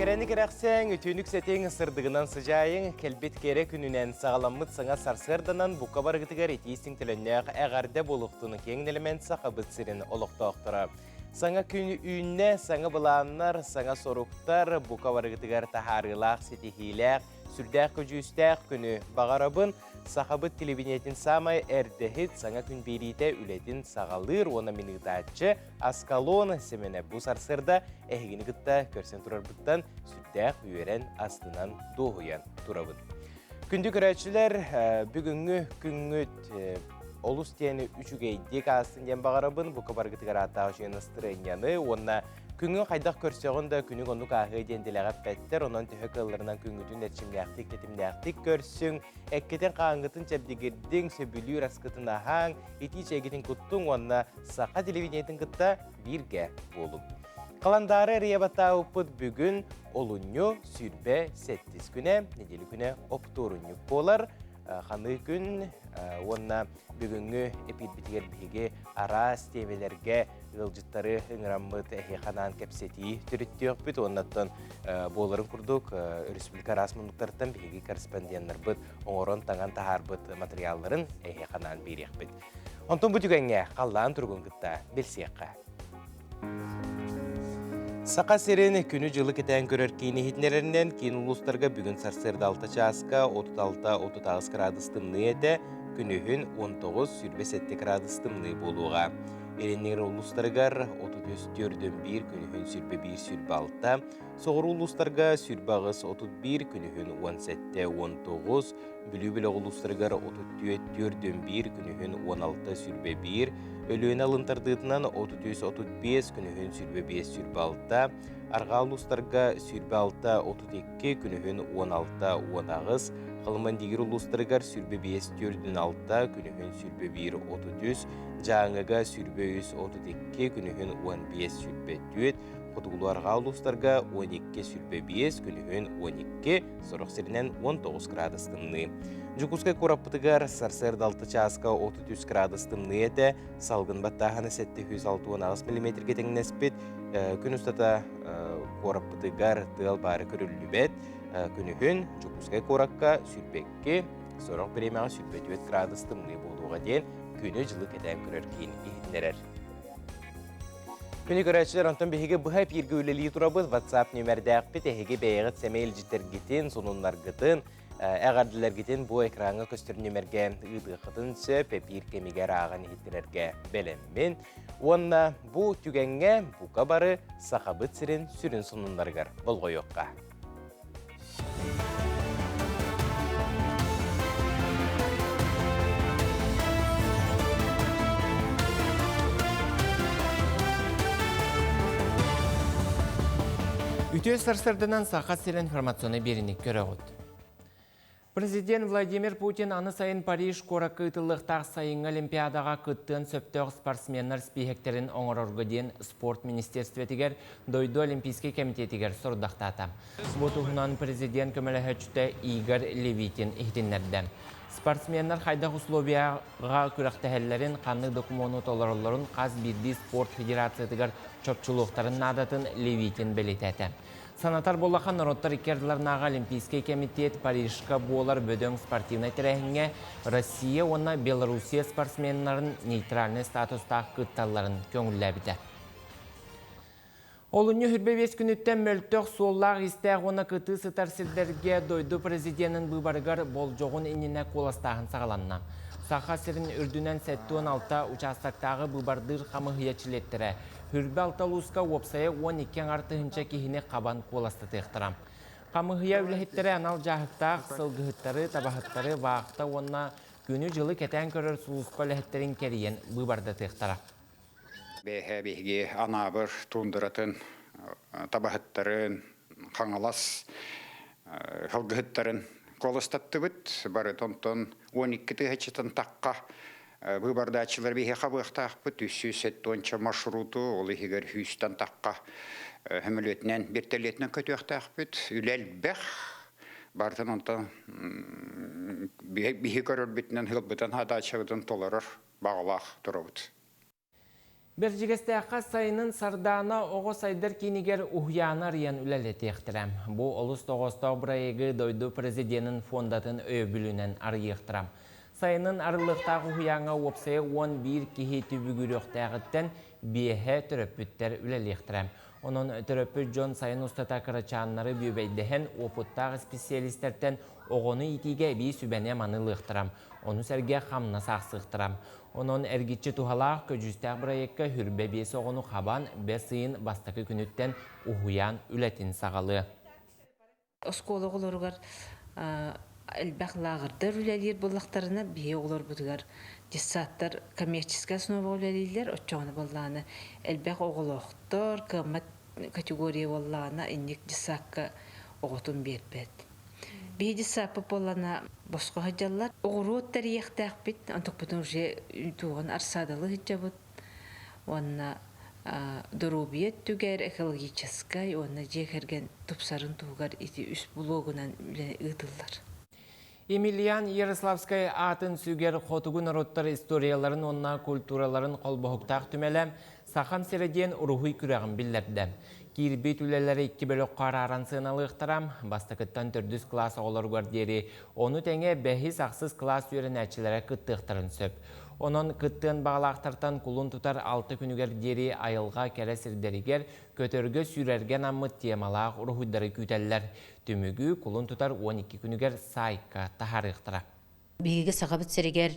Ereni gereksen, ütünük setin sırdığından sıcayın, kelbet kere gününen sağlamıt sana sarsırdanan bu kabar gıtıgar etiysing tülönnek əğarda boluqtuğunu keң element saqabıt sirin oluqtoqtıra. Sana günü ünne, sana bulanlar, sana soruktar, bu kabar gıtıgar taharılaq, setihilaq, sürdaq köcüstaq günü bağarabın, saqabıt televiziyetin samay erdehit, sana gün berite ületin sağalır, ona minigdatçı, askalon semene bu sarsırda, ehgini gıtta körsen turarbıttan, sürdaq üyeren astından doğuyan turabın. Kündük öğretçiler, bugünkü güngüt olus tiyeni üçügeydik aslında bağarabın, bu kabar gıtıgar atağı şeyin ıstıren yanı, ona küngün qaydaq körsöğün da küngün onu qağı edendilere petler, onun tühökıllarından küngütün etçimliyaktik, tetimliyaktik körsün, ekketen qağıngıtın çabdigirdin, söbülüyor askıtın ahang, eti çegitin kuttun, ona saqa televiziyetin gıtta birge bolup. Qalandары riyabata uput bugün olunyu sürbe 8 güne, nedeli güne okturunyu bolar. Xanı gün, ona bugünkü epid bitiger bihige ara sistemelerge ılcıtları ıngıramıt eheqanan kepseti türüttüyük bit. Ondan boların kurduk, Respublika Rasmunduklardan bihige korrespondiyanlar bit, oңорон tağan tahar bit materialların eheqanan beriyek bit. Ondan bu tügenge qallan turgun gıtta belsiyeqqa. Saqa sereni günü jılık eten körör kini hitnelerinden kin uluslarga bugün sarsırda 6 çaska 36-36 gradus tımlı ete günühün 19-27 gradus tımlı boluğa. Erenler uluslargar 34-1 günühün sürbe 1 sürbe 6, soğur uluslarga sürbe ağız 31 günühün 17-19, bülü uluslargar 34-1 günühün 16 sürbe 1, ölüğün alıntardığından 33-35 günühün sürbe 5 sürbe 6, arga uluslarga sürbe 6-32 günühün 16-19, Qalman digir uluslargar sürbe 5 4 6 günühün sürbe 1 33, Жаңыга sürbe 32 günühün 15 sürbe 4, Qutuluarga uluslarga 12 sürbe 5 günühün 12, soruq serinen 19 gradus tımlı. Jukuska kurapıtıgar sarsırda 6 çaska 33 gradus tımlı ete, salgın battahana 706 mm geteng nespit, gün ustata kurapıtıgar tığal bari körüllü bet, günühün Jukuska kurakka sürbekke, soruq biremağa sürbe 4 gradus tımlı boluğa den, günü jılık eden körör keyin ihitnerer. Günü görüşçüler ondan behege bu hep yerge üleliği turabız. WhatsApp nömerdağ bit ehege beğet semel jiter gittin, sonunlar gittin, eğardiler gittin bu ekranı köstür nömerge ıdı gittin söp bir kemiger ağın ihitlerge belenmin. Onna bu tügenge bu kabarı saqabıt sirin sürün sonunlargar bolgo yokka. Ütüöz sarsırdınan saqa siren informasyonu berinik göröğüt. Президент Владимир Путин аны сайын Париж коракы ытылықтақ сайын Олимпиадаға кыттын сөптөк спортсменнар спихектерін оңорорғы ден спорт министерстветігер дойду Олимпийский комитетігер сұрдақтата. Бұтығынан президент көмелі Игорь Левитин ихтинлерді. Спортсменнар қайдақ условияға күрақтәхелерін қанны документу толарыларын қаз бірді спорт федерациятығар чопчылықтарын надатын Левитин белететі. Санатар болақан народтар икерділернаға Олимпийский комитет Парижка болар бөдөң спортивный тірәхінге Россия оны Белоруссия спортсменларын нейтральный статустағы кытталарын көңілләбіді. Олуны хүрбе 5 күніттен мөлттөк соллақ істәғ оны кыты сытар сілдерге дойду президентін бұбарығар бол жоғын иніне қоластағын сағаланна. Сақа сірін үрдінен 7-16 участақтағы бұбардыр қамы хиячилеттірі. Хүрбе алталуска опсая 12 артығынша кехіне қабан қоласты тектірам. Қамы хия үліхеттері анал жағықтақ, сылғыттары, табақыттары вақыта онына күні жылы кетен көрір сұлысқа үліхеттерін керейен бұбарды тектіра. Бәхе анабыр туындыратын табақыттарын, қаңалас, қылғыттарын қолыстатты бұд. Бары тонтон 12 тығычытын таққа Выбордачылар бихе қабықтақ бұд, 370 маршруту, ол егер хүстен таққа хөмілетінен, бертелетінен көтіқтақ бұд, үләл бәқ, бартын онтан бихе көрір бітінен ғыл бұтын хадачығыдың толарыр бағалақ тұры бұд. Бержигестеаққа сайынын сардана оғы сайдар кейінігер ұхияны ариян үләлеті ектірем. Бұл олыс тоғыстау бірайығы дойду президентін фондатын өйбілінен арыйықтырам. Сайынын арылықтағы ұхияңа опсайы 11 кехей түбігіріқтәғіттен бейхе түрөппіттер үләлектірем. Onun töröpü John sayın ustata kıraçanları büyübeydihen oputtağ spesialistlerden oğunu itige bir sübene manılıqtıram. Onu serge xamna sağsıqtıram. Onun ergitçi tuhalaq köcüstəq bırayıqqa hürbe besi oğunu xaban besiyin bastakı günütten uhuyan ületin sağalı. Oskolu oğulurgar elbaq lağırdır ülelir bullaqtarına biye olur budugar. Dissattar kommerçiska sınava ülelir oçağını bollağını. Elbaq oğuluqtar kımmat kategoriya bollağına innik dissakka oğutun berbet. Bir dissapı bollağına bosqa hıcallar. Oğuru tariyaqtaq bit. Antuk butun tuğun arsadalı hıcabut. Onna Dorobiyet tüger ekologическай, onna jekergen tupsarın tuğgar iti üst blogunan ıdıllar. Emilian Yaroslavskaya atın süger xotugu narottar istoriyaların onna kulturaların kolbohuktaq tümelem saxam serediyen uruhuy küreğin billerden. Kirbet üleleri 2 bölük qararan sığınalıqtıram, bastakıttan 400 klas oğlar guardiyeri, onu tenge behis aqsız klas yörenəçilere kıttıqtırın söp. Onun kıttığın bağlaqtartan kulun tutar 6 günüger deri ayılğa kere sirderiger, kötörgö sürergen ammıt temalaq uruhuydары küteller. Tümügü kulun tutar 12 günüger sayka taharıqtıra. Биги сагабыт серегер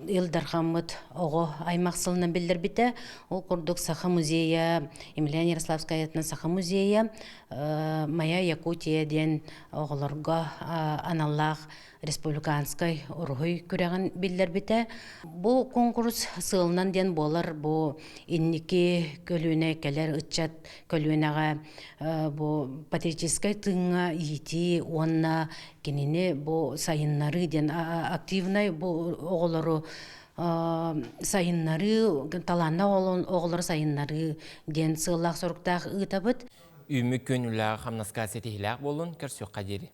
Илдархаммыт ого аймаксылынан билдер бите. Ол курдук Саха музея, Емельян Ярославскаятын Саха музея, Моя Якутия ден оголорго аналлах республиканскай ургуй күрәгән билдер бите. Бу конкурс сылынан ден болар бу инники көлүнә келер ытчат көлүнәгә бу патриотическай тыңга ити онна кенене бу сайыннары ден активнай бу оголору сайыннары таланна оголор сайыннары ден сыллак соруктак ытабыт. Үмі көнілі қамнасқа сетихіләқ болын көрсөк қадері.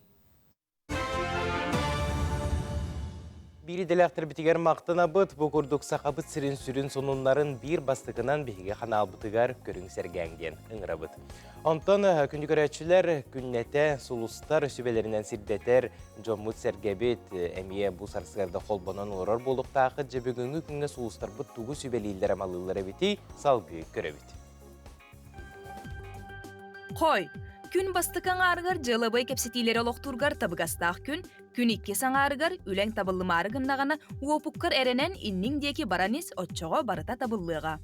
Бiri delektör bitiger maqtana bıt, bu kurduk saqabıt sirin sürün sonunların bir bastıkından bihiге kanal bıtıgar körün sergengen ıngıra bıt. Ondan kündü görəçülər künnete sulustar sübelerinden sirdeter Jomut sergebit emiye bu sarsıgarda kolbanan olurur boluqtaqı cebegöngü künge sulustar bıt tuğu sübeliyillere malılları biti salgı körevit. Qoy, күн бастыкан арыгар жылыбай кепсетилері олоқтургар табыгастақ күн икке саңарыгар үләң табылымары гыннағаны уопуккар әренен иннің деки баранис отчоға барыта табыллыға.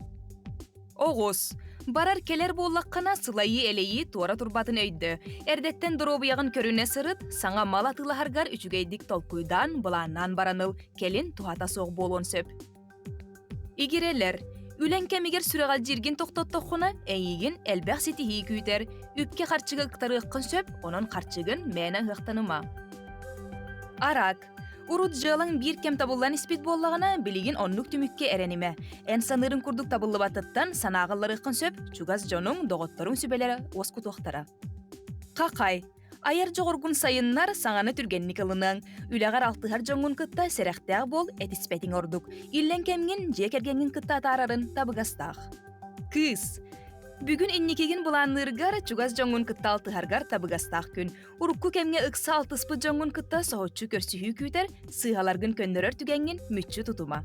Оғыз, барар келер боллаққана сылайы әлейі туара турбатын өйді. Әрдеттен дұробияғын көріне сырыт, саңа мал атылахаргар үчігейдік толкуйдан бұланнан бараныл, келін туата соқ болон сөп. Игерелер, үлән кәмегер сүрәғал jirgin тоқтоттоққына әйігін әлбәқ сетихи күйтер, үпке қарчығы ұқтары ұққын сөп, оның қарчығын мәні ұқтаныма. Арак, урут жылың бір кем табылдан іспет боллағына білігін онлық түмікке әрәніме. Ән санырын күрдік табылы батыттан санағылар ұққын сөп, чугаз жоның доғыттырың сүбелері осқы тоқтара. Қақай, айар жоғыргун сайыннар саңаны түргенник ылының. Үләғар алтығар жоңғын кытта сәрәқтәғ бол әтіспәтін ордuk. Иллен кәмген жекергенген кытта атарарын табығастақ. Кыз, бүгін инникеген бұланырғар чугаз жоңғын кытта алтығарғар табығастақ күн. Урукку кәмге ұқса алтыспы жоңғын кытта соғытчу көрсіхүй күйтер, сыйғаларғын көндірір түгенген мүтчі тұтыма.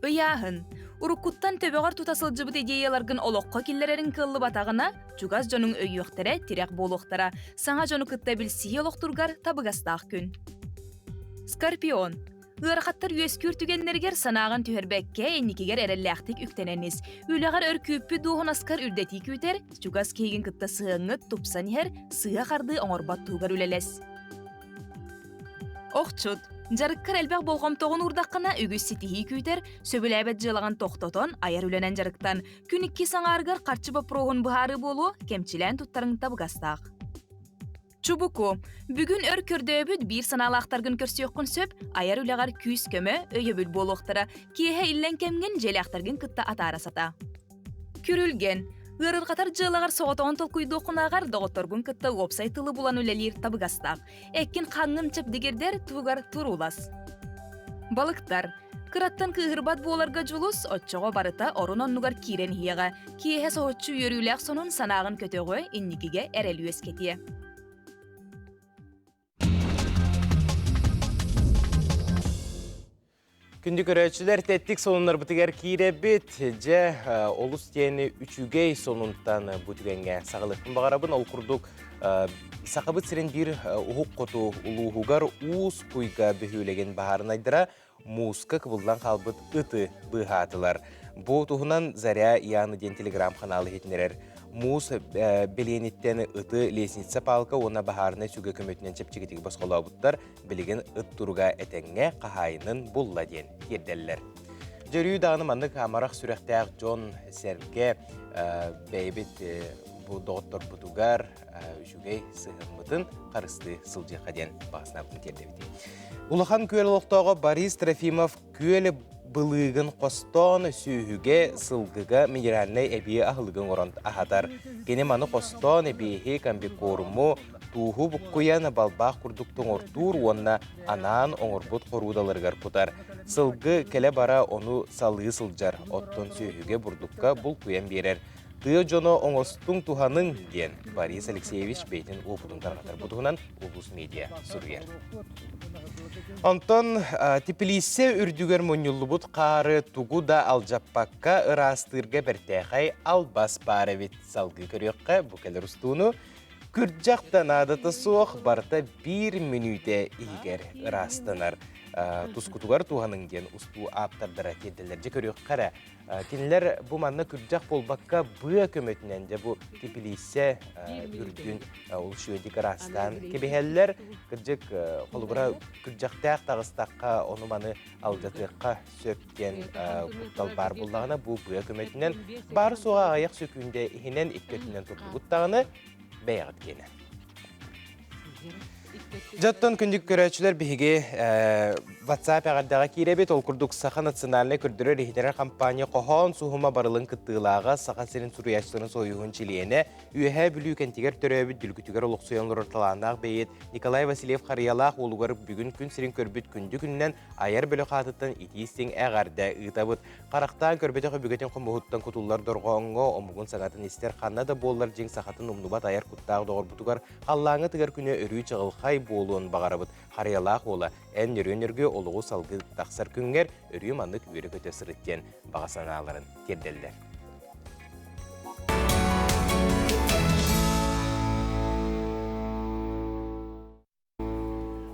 Ыяғын, уруккуттан төбеғар тутасыл жыбыт идеяларгын олоққа келлерерін кыллы батағына, чугаз жоның өйіқтері тирек болуқтара, саңа жоны кытта білсие олоқтургар табығастақ күн. Скорпион. Ғырақаттар өскүр түгеннергер санағын түйербәкке енникегер әрелләқтік үктененіс. Үліғар өркөппі дуғын аскар үрдеті күйтер, чугаз кейген кытта сığыңыт тупсан ер, сыға қарды оңорбат туғар үлелес. Оқчуд. Жарыққар әлбәқ болғам тоғын ұрдаққына үгіз сетихи күйтер, сөбіл әбәт жылаған тоқтотон аяр үленен жарықтан. Күн икки саңарғар қарчы бапроғын бұхары болу, кемчілән тұттарын табығастақ. Чубуку. Бүгін өр көрдөбіт бір саналақтарғын көрсеуқын сөп, аяр үлеғар күйіс көмі өйебіл болуқтыра, кейе иллен кемген желяқтарғын кытта атарасата. Күрілген. Ғырыр қатар жылағар соғытауын толкуйды оқынағар доғыторгун кытта опсайтылы булан үлелер табығастақ. Әккен қаңын чып дегердер туғар турулас. Балықтар. Кыраттан кыһырбат буоларга жулус оччоҕо барыта орун оннугар киирен хиэҕэ, киэһэ соһуччу үөрүүлээх сонун санаагын көтөҕө инникиге эрэлүөс кетие. Күндү көрөөчүлөр теттик сонунар бутыгар кииребит же олус тени үчүгей сонунтан бутугенге сагалыктын багарабын ол курдук сакабыт сирен бир ухук коту улуугугар уус куйга бөхүүлеген баарын айдыра мууска кыбылдан калбыт ыты быхаатылар. Бу туһунан Заря Яны ден телеграм каналы хетнерер. Муус белениттен ыты лестница палка она бахарына сүгө көмөтүнөн чепчигитиги басколабыттар билеген ыт турга этеңге кахайынын булла ден керделлер. Жөрүү даганы маннык амарак сүрөктөк Джон Серге бейбит бу доктор бутугар үчүгей сыгымытын карысты сылжыка ден басынабын кердебити. Улахан күөлөктөгө Борис Трофимов күөлө былыгын костон сүйүге сылгыга минеральный эбие ахылыгын оронт ахатар. Кене маны костон эбиехи камбикоруму тууху буккуяна балбах курдуктун ортур уонна анаан оңорбут корудаларгар кутар. Сылгы келе бара ону салыы сылжар, оттон сүйүге бурдукка бул куян берер. Тыа жоно оңостун туханын ден Борис Алексеевич бейтин опудун таргатар бутугунан Облус медиа сургер. Онтон Тбилиси үрдүгер монюллубут кары тугу да алжаппакка ырастырга бертехай албас барабит салгы көрөккө букелер устууну күрджактан адаты суох барта 1 минуте игер ырастанар. Тускутугар туханын ден устуу аптардара кеделерже көрөк кара. Кинилер бу манна күрджак болбакка быя көмөтүнөн же бу Тбилиси үрдүн ул шүйдик ырастан кебехеллер кыржык колбура күрджактак тагыстакка ону маны алжатыкка сөккен куттал бар буллагына бу быя көмөтүнөн бары суга аяк сөкүндө ихинен иккетинен турдугуттагыны бэягат кene. Жаттан күндік көрәчілер бігі WhatsApp ағардаға кейребет ол күрдік Саха национальный күрдірі рейдерер компания қохон суғыма барылын күттығылаға Саха сирин суруячларын сойуғын чилиене үйәе бүлі кәнтігер түрәбіт дүлгітігер олық сойонлар орталағынақ бейет Николай Васильев қариялақ олығар бүгін күн сирин көрбіт күнді күннен айар бөлі қатыттың итейістің әғарда ұйтабыт. Қарақтан көрбеті қөбігетін құмығыттан күтулар дұрғанғы омығын саңатын істер қанна да болар жең сақатын ұмнубат айар күттағы доғыр бұтығар қаллаңы тігер күні үрүй чығылқай болуын бағарабыт. Қариялақ ола ән өрі-өнерге олығы салғы тақсар күнгер өрі мандық өрі көте сырыттен бағасаналарын терделдер.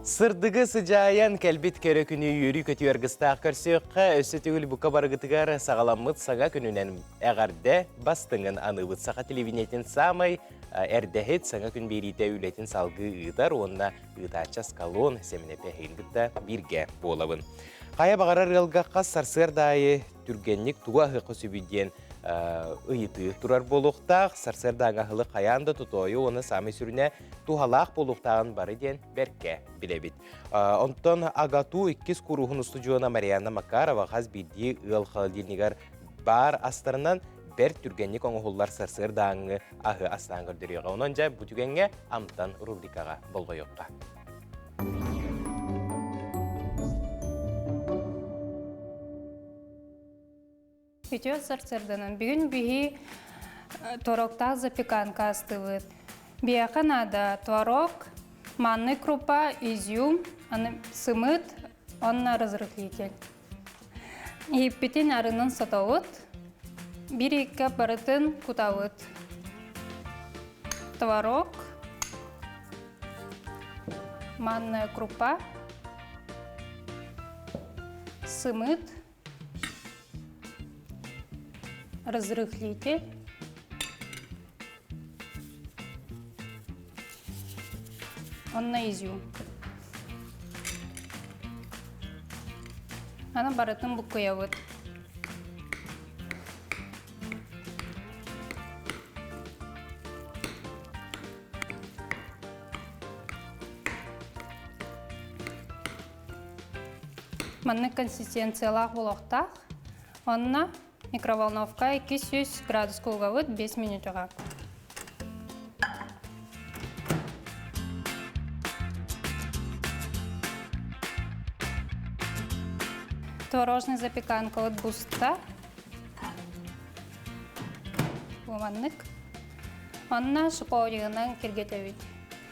Сырдығы сыжайан кәлбет көрі күні үйірі көті өргістақ көрсеуққа өсі түгіл бұқа барғытығар сағаламыт саға күнінен әғарды бастыңын аныбыт саға телевинетін самай әрдәхет саңа күн берейті үлетін салғы ұйдар, онына ұйтача скалон сәміне пәхейіндікті бірге болабын. Қая бағарар ғылғаққа сарсыр дайы түргенлік туға ғықы сөбүйден ұйыты тұрар болуқтақ, сарсыр даңағылы қаянды тұтойы оны самы сүріне тухалақ болуқтағын бары ден бәрке білебет. Онтон ағату 2 күрухын студиона Марияна Макарова қаз бейді ұл қалдилнігар бар астарынан бер түргенлік оңғылар сарсыр даңы ағы астан көрдіріға. Онан жа бұтүгенге амтан рубрикаға болғы yoqqa. Видео сарсырдынан бүгін бүйі тороктақ запеканка астывыд. Бияқа нада творог, манный крупа, изюм, сымыт, онна разрыхлитель. Еппетен арынын сатауыд, бір-екі барытын кутауыд. Творог, манная крупа, сымыт, разрыхлитель, онна изюм. Ана барытын букуявыд. Манны консистенциялақ болуқтақ, онна микроволновка 200 градус кылгабыт 5 минутыға. Творожный запеканка от буста. Уманнык. Онна шиповнигынан киргетебит.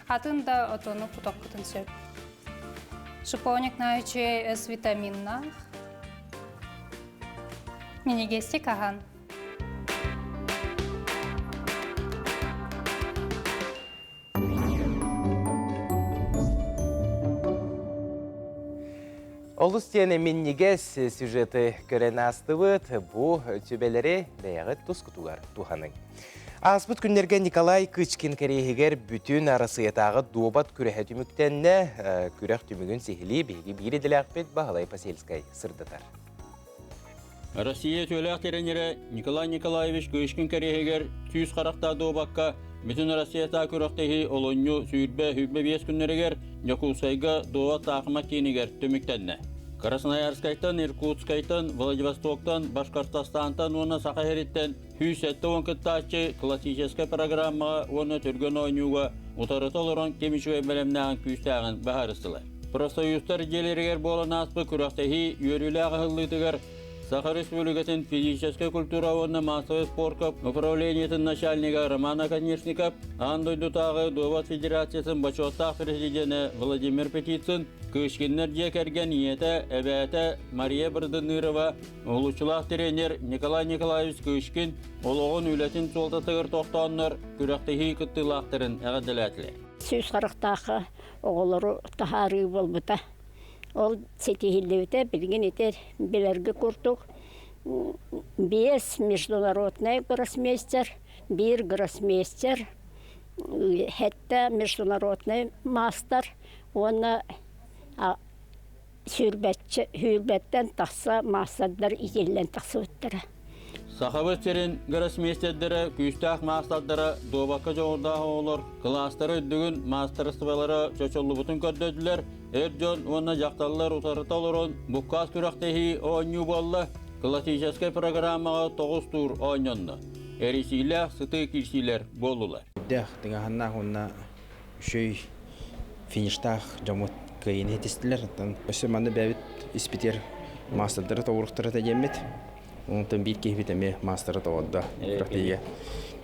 Атын да отону путок кытын сөп. Шиповник наюче с витаминна. Минигести кахан. Олус тені меннегес сюжеті көрен астывыт, бұ төбелері бәйіғі тұскутуғар туханың. Аспыт күннерге Николай Кычкин керейгер бүтін арасыятағы дуобат күрәхе түміктенне күрәх түмігін сехили бейгі бири діләқпет бағалай Паселскай сырдатар. Россия төләқ теренері Николай Николаевич Кычкин керейгер түйіз қарақта дуобакка бүтін арасыята күрәқтегі олоню сүйірбе хүббе бес күннерігер Якусайга дуобат тақыма кейінігер түміктенне. Красноярскайтан, Иркутскайтан, Владивостоктан, Башкортостантан, оны Сахареттен, Хүйсетті онкыттачы классическая программаға оны түрген ойнуға ұтарыталырын кемішуе бәлемнәғын күйістәғын бәхарыстылар. Профсоюзтар желергер болан аспы күрақтахи үйрілі ағылытығар Сахар Республикатын физическая культура оны массовый спорткап управлениетін начальника Романа Конечников, Андойдутағы Доват Федерациясын бачуаттақ президенті Владимир Петицын, Кышкиннер жекерген ниеті әбәті Мария Бірдінырова, олучылақ тренер Николай Николаевич Кышкин, олығын үлетін солтатығыр тоқтаныр күрақтахи күттілақтырын әғаділәтілер. Сөз қарықтағы оғылары тахары болбыта. Ол сетихилдевите билген етер билерге куртук. 5 международный гроссмейстер, 1 гроссмейстер, хетте международный мастер, оны хүрбеттен тақса мастердар игеллен тақсы өттірі. Сахабыстерин гроссмейстердері күйістақ мастардары добаққа жоғырдағы олар, кластары үдігін мастерстывалары чөчолы бұтын көрдөділер, әрджон оны жақталылар ұтарыталырын бұққас күрақтехи ойну болы, классическай программаға 9 тур ойнонды. Әресейлер, сұты кирсейлер болулар. Дәқ, тыңағаннақ онна үшөй фиништақ жамут кайын етестілер. Өсі маңды бәбіт іспетер мастардары тоғырықтары тәдемет. Онтан бит кейбетеме мастера тоғыдда.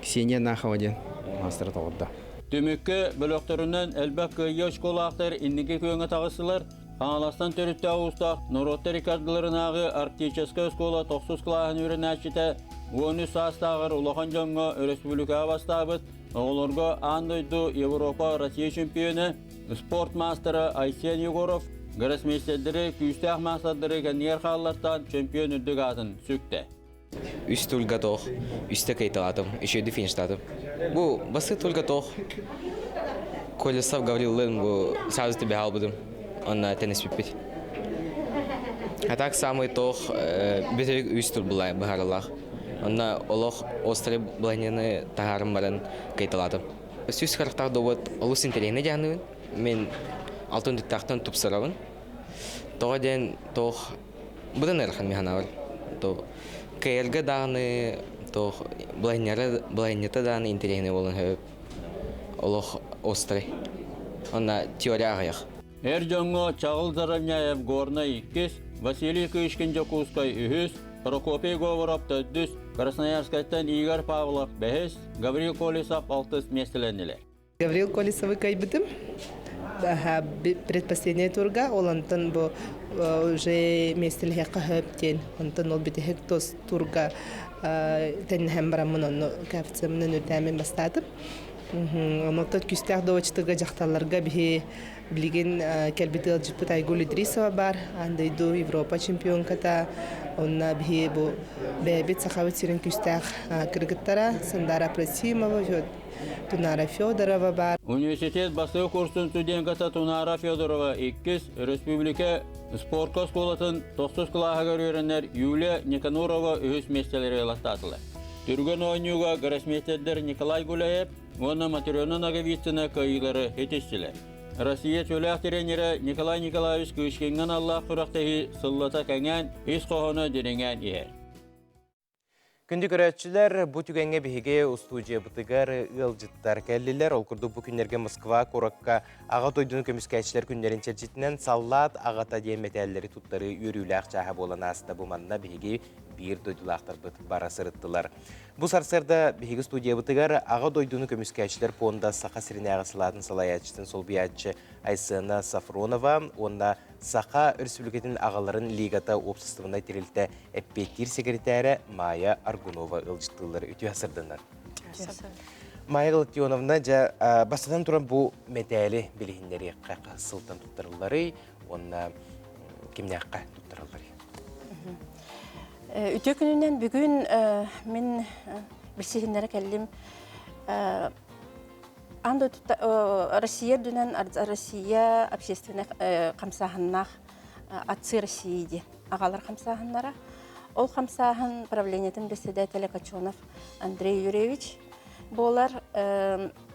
Ксения Нахаваден мастера тоғыдда. Түміккі бөліқтерінен әлбәк көйе школақтар иннеге көңі тағысылар. Аңаластан төрітті ауыстақ Нұротты рекардыларынағы арктическа школа 90 клағын өрін әшіті. Оны састағыр ұлақан жоңға республикаға бастабыд. Оғылырға Андойду Европа Россия чемпионы, спорт мастері Айсен Егоров, гроссмейстердері күйістақ мастардары кәнер қалалардан чемпион үрдік атын сөкті. Үс тұлға тоқ, үсті қайталадым, үшеді фиништадым. Бұл басы тұлға тоқ. Колесов Гаврилын бұл сразу тебе албыдым. Онна теннис пиппет. А так самый тоқ бітірік үс тұл бұлай бұғарылақ. Онна олық острый бұлайнені тағарым барын қайталадым. Сүз қарықтақ добыт олыс интерейні жағынығын. Мен алтын түттақтан тұпсырауын. Тоға ден тоқ бұдан әрқан механавыр. Кәйергі дағыны, бұлайнеті дағыны интерейні болын хөп. Олық острый. Онна теория ағаяқ. Әр жоңғы Чағыл Заравняев горна 2, Василий Кышкин Жокускай 3, Прокопий Говоров 4, Красноярскайттан Игорь Павлов 5, Гаврил Колесов 6 местеленілер. Гаврил Колесовый кайбытым. Предпоследняя турга, олантан бо уже местелге қахыптен, онтан ол бітехек тос турга тәнхәм барамын оны кәпцемнен өтәмен бастадым. Онтан күстәк довачтыға жақталарға бі білген кәлбеті алжыпыт Айгүл Идрисова бар, андайду Европа чемпионката, онна бі бұл бәбет сақабет сирен күстәк кіргіттара, Сандара Прасимова, Тунара Федорова бар. Университет басы курсын студентката Тунара Федорова 2, Республика спортқа сколатын 90 клағығыр өрінер Юлия Никанорова өз местелері ластатылы. Түрген ойнуға гроссмейстердер Николай Гуляев, оны материонын ағывистіні кайылары етестілер. Россия төләқ тренері Николай Николаевич Кышкиннен Аллах құрақтағы сыллата кәңән, ес қоғыны деренген ер. Күнді көрәтшілер бұ түгенге бігі устудия бұтығар ұлжыттар кәлілер. Ол күрді бұ күнерге Москва, Коракка, аға тойдың көміскәтшілер күндерін чәрчетінен саллат ағата дейін мәтәлілері тұттары үйрілі ақчаға болан асында бұманына бігі bir doydulaqtar бұт бара сырыттылар. Бұ сарсырда бігі студия бұтығар аға дойдуны көміскәтшілер понда сақа сіріне ағысылатын салаячтың сол биятчы Айсына Сафронова, онна Сақа Республикатын ағаларын лигата опсыстығына терілті әппеттер секретәрі Майя Аргунова ұлжыттылар өте асырдынар. Майя Галактионовна, бастадан тұран бұл мәтәлі білігіндері қайқа сылтан тұттарылары, онна кемнеққа тұттарылары. Үтө күнінен бүгін мен білсігіндері кәлім Россия дүнен Россия общественный қамсағыннақ атсы Россияде ағалар қамсағынлара. Ол қамсағын правлениятын председателі Качонов Андрей Юрьевич болар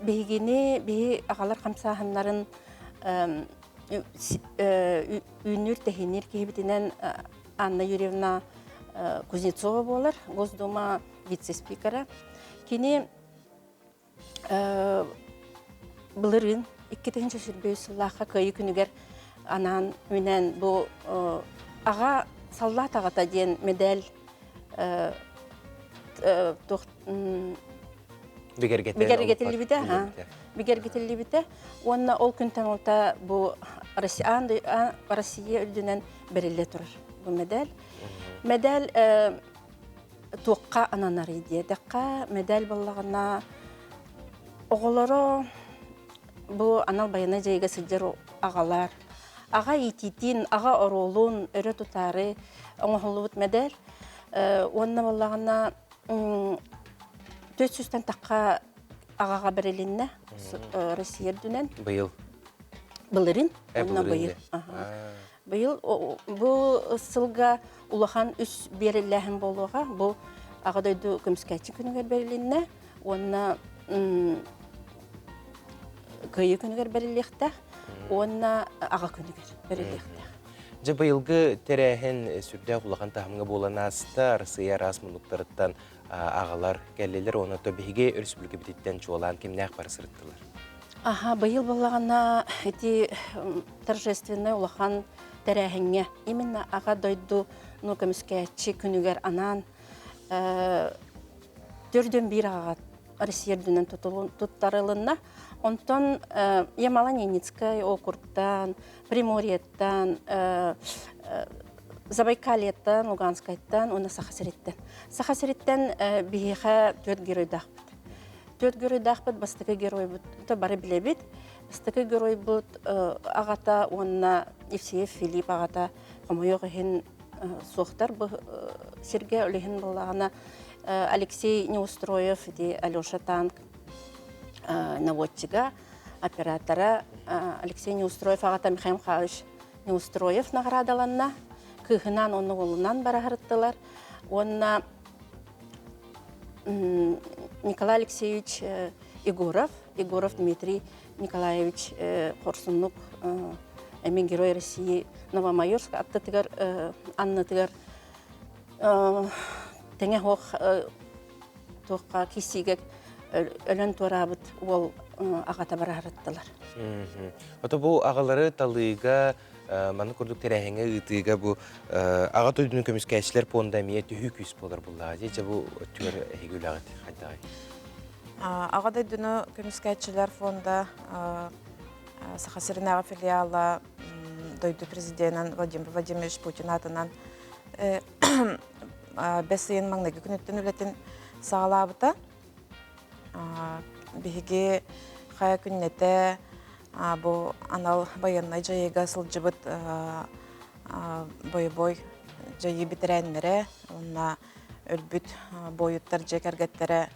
бейгені ағалар қамсағынларын үйнір тәхенер кейбітінен Анна Юрьевна Кузнецова болар, Госдума вице-спикера. Кені бұлырын 2-ші сүрбей сыллаққа көйі күнігер анан үнен бұл аға саллат ағата ден медаль бігергетілі біті. Онына ол күнтен олта бұл Россия үлдінен бірілі тұрыр бұл медаль. Медаль туаққа ананар еді. Даққа медаль болағына оғылары бұл анал баяна жайға сылжар ағалар. Аға ететін, аға оролын, өрі тұтары оңғылуыт медаль. Онына болағына 400-тен таққа ағаға бірелінне Россия дүнен. Бұйыл? Бұлырын, онына бұйыл. Бұйыл бұл сылға улахан үс беріләхін болуға, бұл ағадайды көміскәтші күнігер берілінне, онына көйі күнігер беріліқтақ, онына аға күнігер беріліқтақ. Жа бұйылғы тәрәхін сүрдәқ улахан тағымға болан асыта Россия рас мұндықтарыттан ағалар кәлелер, оны төбеге республика бітеттен жуалан кемнәқ бар сырыттылар. Бұйыл болағына торжественный улахан тәрәхінге. Именно аға дойду көміскәтші күнігер анан төрден бір ағат Россия дүнен тұттарылына. Онтон Ямало-Ненецкай округтан, Приморьеттан, Забайкальеттан, Луганскайттан, оны Сахасыреттен. Сахасыреттен бейеға 4 геройдақ бұд. 4 геройдақ бұд, бастығы герой бұд. Бары біле бет. Бастығы герой бұд ағата, онына Евсеев Филипп ағата қомойығы хен соқтар. Серге өлігін болағына Алексей Неустроев, Алеша Танк, наводчига, оператора Алексей Неустроев ағата Михаил Михайлович Неустроев нағырадаланна. Күйінан оны олынан бара ғырыттылар. Онына Николай Алексеевич Егоров Дмитрий Николаевич Корсунлук, әмен герой России, Новомайорск, атты тігір, Анны тігір, тәңе тоққа кесігік өлін туарабыт ол ағата бара ғырыттылар. Ота бұл ағалары талыға, маны көрдік тәрәхіңі ұйтыға бұл аға тойдың көміскәтшілер понда мие түйі күйіс болар бұллаға дейті бұл өттігер әйгілі ағыт қайдағай? Аға тойдың көміскәтшілер фонда Сахасырынағы филиалы дойды президентін Владимир Владимирович Путин атынан 5 сыйын маңнағы күнеттен өлетін сағалабыта. Бігі қая күннеті бұл анал баяннай жайыға сылжыбыт бой-бой жайы бітірәнмері, онына өлбіт бойыттар жекергеттері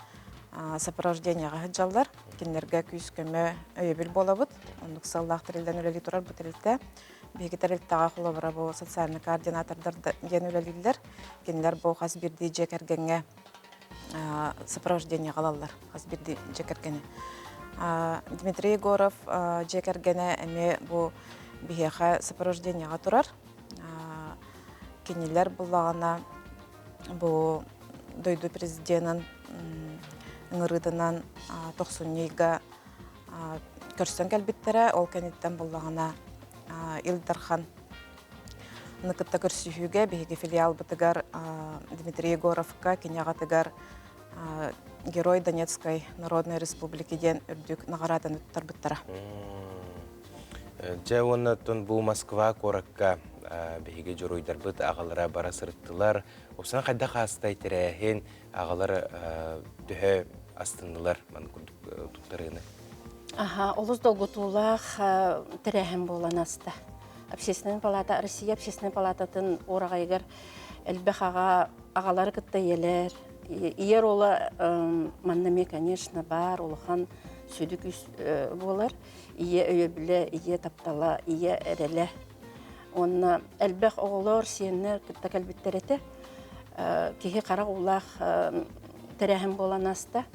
сопровожденияға хыджалар, кенлерге күйіскөмі өйебіл болабыт, ондық саллақ тірілден өлелі тұрар бұл тірілді. Бігі тірілттаға құлы бұра бұл социальный координатордар ген өлелілер, кенлер бұл қас бірді жекергенге сопровождение қалалар, қас бірді жекергені. Дмитрий Егоров жекергені әме бұл бігеға сопровожденияға тұрар. Кенелер бұлағына бұл дойду президентін ыңырыдынан 90-га көрсөн кәлбеттері, ол кәнеттен болағына Илдархан ныкытта көрсүйіге бейге филиал бұтыгар Дмитрий Егоровка, кенеғатыгар Герой Донецкой Народной Республики ден үрдік нағарадан өттар бұттара. Жа оннатын бұл Москва коракка бейге жұройдар бұт ағалара бара сырыттылар. Осан қайда қастай тірәхен ағалар дүхі астындылар тұттарыны. Олыз долгутулах тірәхен болан асты. Общественный палата, Россия общественный палататын орағайгар әлбәқ ағалары күтті елер. Иер олы маннаме, конечно, бар, олыған сөдік болар. Ие өйебілі, ие таптала, ие әрелі. Онна әлбәқ оғылар сиеннер күтті кәлбеттереті. Кеге қара олақ тірәхен болан асты.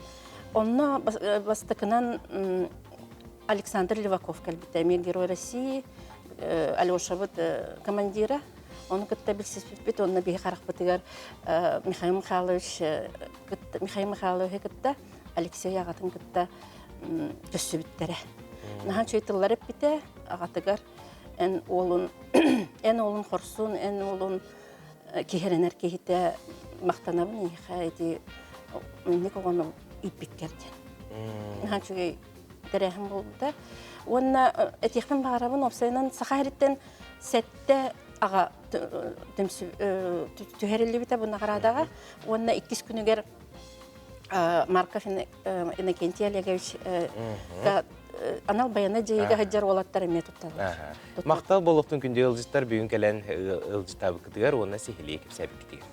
Онна бастықынан Александр Леваков кәлбетті. Эмир Герой России, Алеша вот командира, он как-то бельсиспит, он на беге харахпатыгар Михаил Михайлович как-то Алексей Агатын как-то төссүбиттере. Нахан чөйтыллар эппите агатыгар эн олун хорсун, эн олун кихеренер кихите мактанабын ихайти ник огону иппиккерден. Нахан чөй терехим болду. Онна этихтен барабын опсайнан сахариттен сетте ага түһәрелли бите бу наградага. Онна 2 күнүгер Марков Иннокентий Олегович анал баяна жейге хаджар олаттар эме тутталар. Мактал болуктун күндө ылжыттар бүгүн келен ылжытабы кытыгар, онна сихилие кепсәбик китигер.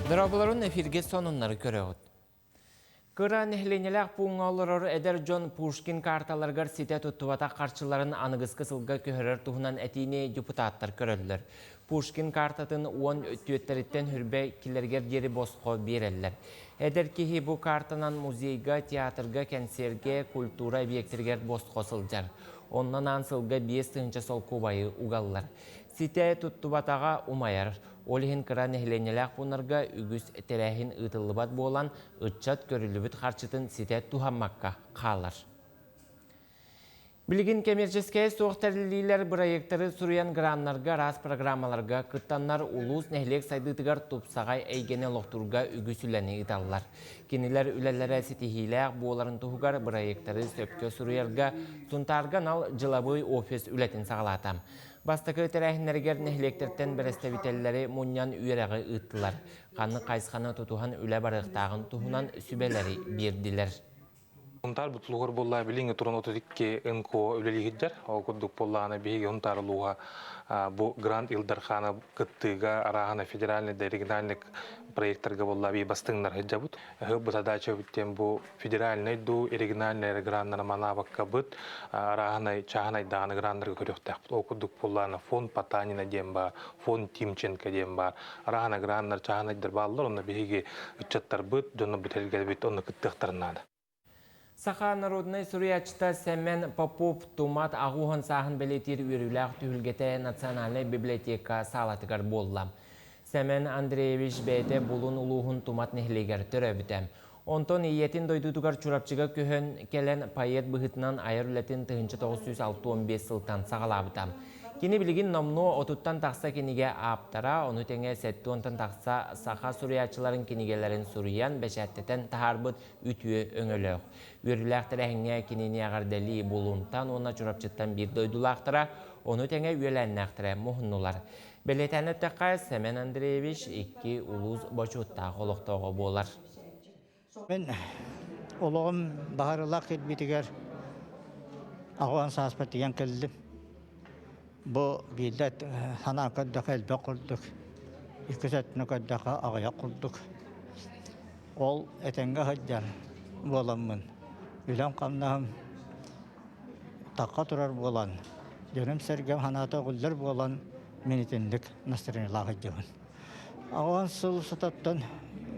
Дырабыларын эфирге сонунлары көрөғыт. Кыран эхленелек пуңалырыр эдер Джон Пушкин карталаргар сите туттубата қарчыларын анығысқы сылға көхірер туғынан әтіне депутаттар көрілдір. Пушкин картатын 10 өттүеттеріттен хүрбе килергер жері босқо берелер. Эдер кехи бұ картанан музейга, театрга, концерге, культура объектергер босқо сылжар. Оннан ансылға 5 тыңча сол кубайы угаллар. Сите туттубатаға умайар. Олихин кыран эхленелек пунарга үгіз терәхин ытылыбат болан ытчат көрілібіт қарчытын сите тухаммакка қалар. Билигин коммерческая соқтарилилер проекттары суруян граннарга, раз программаларга, кыттаннар улус нехлек сайдытыгар тупсағай әйгене лоқтурга үгісіләні италлар. Кенилер үләлері сетихиләк боларын тухугар проекттары сөпкө суруярга, тунтарган ал жылабой офис үләтін сағалатам. Бастакы тәрәхінлергер нехлектерттен бірестәвителлері мұньян үйерәғі ұттылар. Қаны қайсқаны тұтуған үлә барықтағын тұхынан сүбелері берділер. Онтар бұтылығыр болла біліңі тұрын 32 НКО өлелігіджер. Ол күрдік боллағына бейге онтарылуға бұл Грант Илдархана күттіға арағына федеральный да региональный проекттарға болла бей бастыңнар хеджабыт. Бұл задача бүттен бұл федеральный ду региональный граннар манабаққа бұт арағына чағынай дағаны граннарға көріқтақ. Ол күрдік боллағына фон Патанина дем бар, фон Тимченко дем бар. Арағына граннар чағынайдар балылар, оны бейге үтчаттар бұт, жоны бітергел бұт, оны күттіқтарынады. Саха народный суриячта Семен Попов Тумат ағуған сағын білетер үріләқ түхілгеті национальный библиотека салатығар боллам. Семен Андреевич бәйті бұлын ұлуғын Тумат нехлегер түрі бітем. Онтон иетін дойдудығар чурапчыға көхін келен пайет бұғытынан айыр үлетін 1965 сылтан сағалабытам. Кені білігін номну отуттан тақса кенеге аптара, оны тәңе сәтті онтан тақса саха суриячыларын кенегелерін суриян бәшәттетен тахарбыт үтіе өңіліғ. Үріләқтірі әңе кенені ағардәлі болуынтан, ona чурапчыттан бір дойдулақтыра, оны тәңе үйеләннәқтірі мұхыннулар. Белетәні тәққа Семен Андреевич 2 улуз бачуттағы олықтауғы болар. Мен олығым бағарылақ келбетігер ағуан сааспаттыян келдім. Бұл билет хана көддіқ әлбе құрдық, ikisatını kaddaqa ağaya qurduk. Ol etenge hajjar bolamın. Ülen qamnağım taqqa turar bolan. Dönüm sergem hanata qullar bolan. минитинлик настроение лагаджабын. Ауан сыл сататтан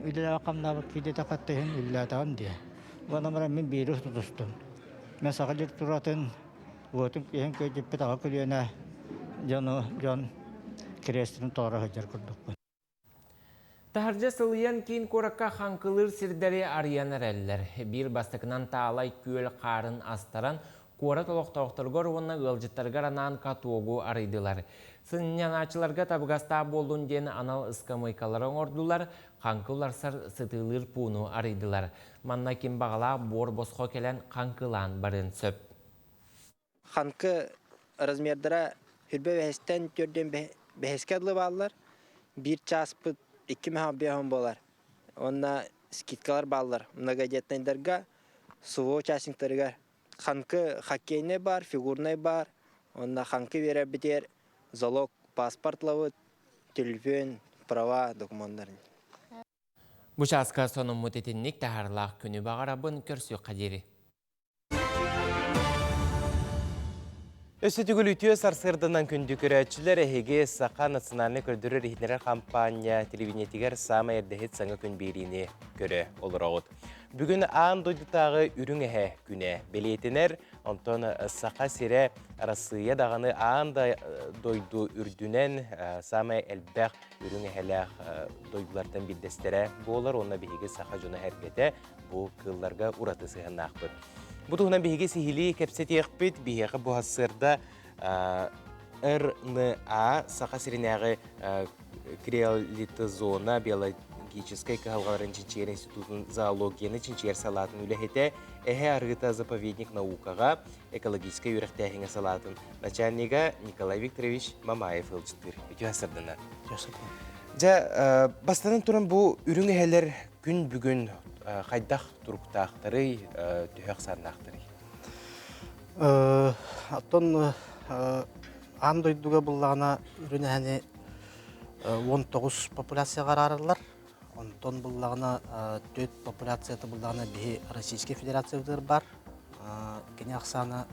үлелі қамнабы кейде тақаттайын үлелі атағын де. Бұна мара мен бейрус тұтыстым. Мен саға жер тұратын өтім кейін көйдеппі таға көліена жон крестінің тоғыра жер күрдікпін. Тахаржа сылыян кейін коракка ханкылыр сирдері арыянар әлілер. Bir бастықынан таалай көл қарын астаран кора толықтауқтырғыр оны ғылжыттарғар анан катуогу арыдылар. Сынняңачыларға табыгаста болуын ден анал ыскамайкаларын ордулар, қанқыларсар сытылыр пуну арыдылар. Манна кем бағала бор босқо келен қанқылан барын сөп. Қанқы размердара хүрбе бәхестен төрден бәхескадлы балылар, бір час бұд 2 мехаббиян болар. Онна скидкалар балылар. Многодетнайдарға суво участниктарыгар. Қанқы хоккейный бар, фигурный бар. Онна қанқы бере бітер залог паспортлауы, телефон, права, документтарын. Бұшасқа соның мұтетіннік тағарлақ күні бағарабын көрсі қадері. Өсетігіл үтіе сарсырдынан күнді көрәтшілер әхеге сақа национальны көрдірі рейхнері кампания телевинетігер сама әрдіхет саңа күн беріне көрі олыр оғыд. Бүгін аң дойдытағы үрің әхе күне белетінер, онтон сақа сере арасыя дағаны аң дойду үрдінен сама әлбәқ үрің әхеләқ дойдылардан білдестері болар, онна бейге сақа жона әргеті бұл кылларға ұраты сыған ақпыд. Бұтығынан бейге сихили кәпсет еқпет, бейге бұхасырда РНА сақа серенәғы креолитозона биологическай кағалғаларын Чинчер институтын зоологияны Чинчер салатын үләхеті әхе арғыта заповедник наукаға экологическай үріқтәхіңі салатын начальнига Николай Викторович Мамаев ылчыттыр. Өте асырдына. Жа, бастанын тұрын бұл үрің әхелер күн бүгін қайдақ тұрықтақтыры, түйек сарнақтыры? Аттон андойдуға бұллағына үрін әне 19 популяция қарарылар. Онтон бұллағына 4 популяцияты бұллағына бейі Российский Федерациялар бар. Кене ақсаны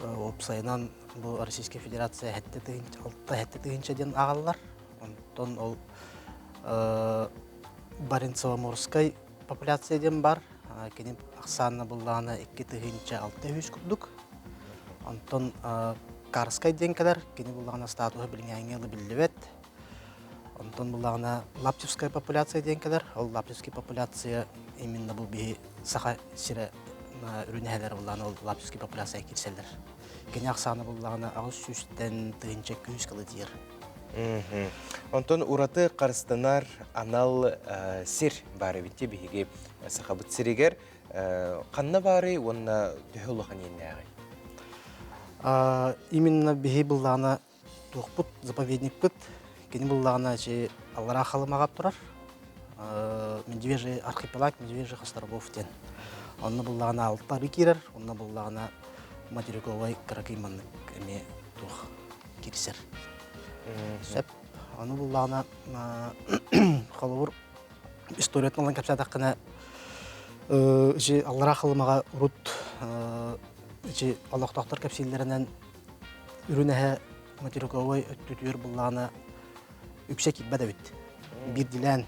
опсайынан бұл Российский Федерация 6-7-ден ағалылар. Онтон ол Баренцево-Морскай популяцияден бар. Кенем ақсаны бұллағына 2-6 күрдік. Онтон Карскай ден кадар, кенем бұллағына статуы білің әңелі білдівет. Онтон бұллағына Лаптевская популяция ден кадар. Ол Лаптевский популяция именно бұл бейі сақа сірі үрінәлер бұллағына ол Лаптевский популяция келселдер. Кене ақсаны бұллағына ағыз сүстен тығынча күйіз кылы дейір. Онтон ураты қарыстанар анал сир бары бітте бейге сақабыт сирегер. Қанна бары онна дүйіліған енне ағай? Именно бейге бұллағына туқпыт, заповедник пыт. Кені бұллағына аллара қалымағап тұрар. Медвежий архипелаг, медвежий острововтен. Онна бұллағына алтары керер, онна бұллағына материковай каракайманны кәме туқ керсер. Сөп, оны бұллағына қалауыр историятын алан кәпсәт аққына аллара қалымаға ұрут Аллахтақтар кәпселерінен үрінәе материковай өттүтүр бұллағына үксек икбәді өт. Bir dilən,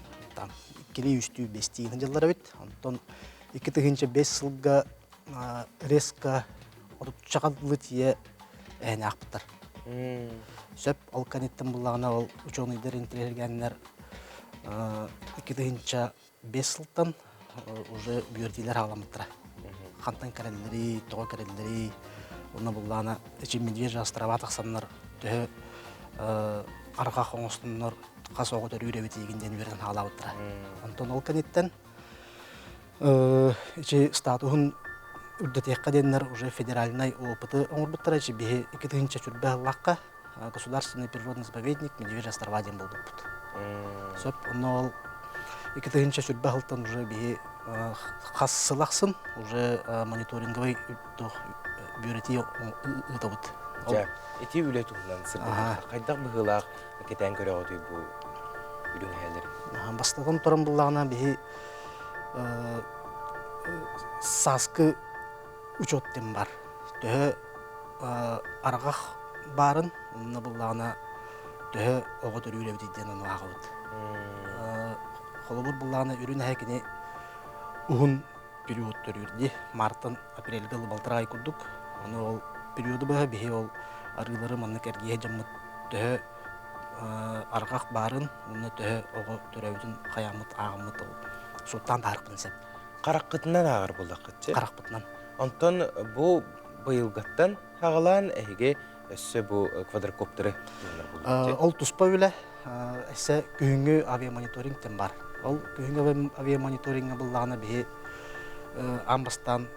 ikili üstü bestiğin жыллар өт. Ondan 2-5 сылға резка çaqadlı tiye әне ақпыттар. Сөп алканеттен бұллағына ол ученыйдар интеллигенттер 2-5 сылтан уже бүйірдейлер аламыттыра. Қантан кәрелері, тоға кәрелері, оны бұллағына медвежий острова тақсанлар түхі арқа қоңыстынлар қас оғытыр үйребет егінден берден алауыттыра. Онтан ол кәнеттен статуғын үрдетеққа денлер уже федеральный опыты оңырбыттыра. Бейі 2-ші сүрбе лаққа государственный природный заповедник медвежий острова ден болдық бұд. Сөп, оны ол 2-ші сүрбе ғылтын уже бейі қасы лақсын, уже мониторинговый бүйреті ұты бұд. Эти үлі тұғынан сырдың қайдақ бұғылақ кетен көрі ғыды бұл үлің әлдері? Бастығын тұрын бұлағына бейі сасқы учеттен бар. Төхі арғақ барын, онына бұлағына төһө оҕо төрүүлэ битиден ону агыбыт. Холобур булланы үрүн хэкини ухун период төрүрди. Марттан апрелге балтырай курдук. Ону ол периоду быһа бихи ол арылары маннык эргие жаммыт төһө аргак барын, уну төһө оҕо төрөбүтүн хаямыт агымыт ол. Суттан тарыпын сеп. Караккытынан агыр булакытчы. Каракпытынан. Онтон бу быйылгаттан хагалан эге өссө бу квадрокоптеры. Ол туспа үле эссе күнгү авиамониторингтен бар. Ол күнгү авиамониторингге буллагына бихи амбастан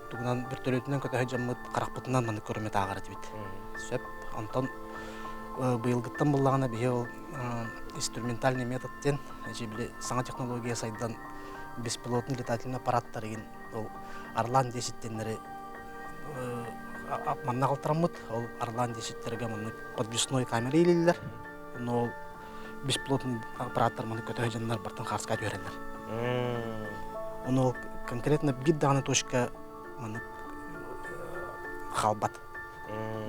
тугунан бир төрөтүнөн көтөһө жаммыт каракпытынан маны көрмөт агыр дибит. Сөп онтон быйылгыттан буллагына бихи ол инструментальный методтен жибли саңа технология сайдан беспилотный летательный аппараттар деген ол Арлан 10-теннери манна калтырамыт. Ол Арлан 10-терге маны подвесной камера илилер. Но беспилотный аппараттар маны көтөһө жаннар бартан карска жөрелер. Оно конкретно бир дагы точка маны халбат.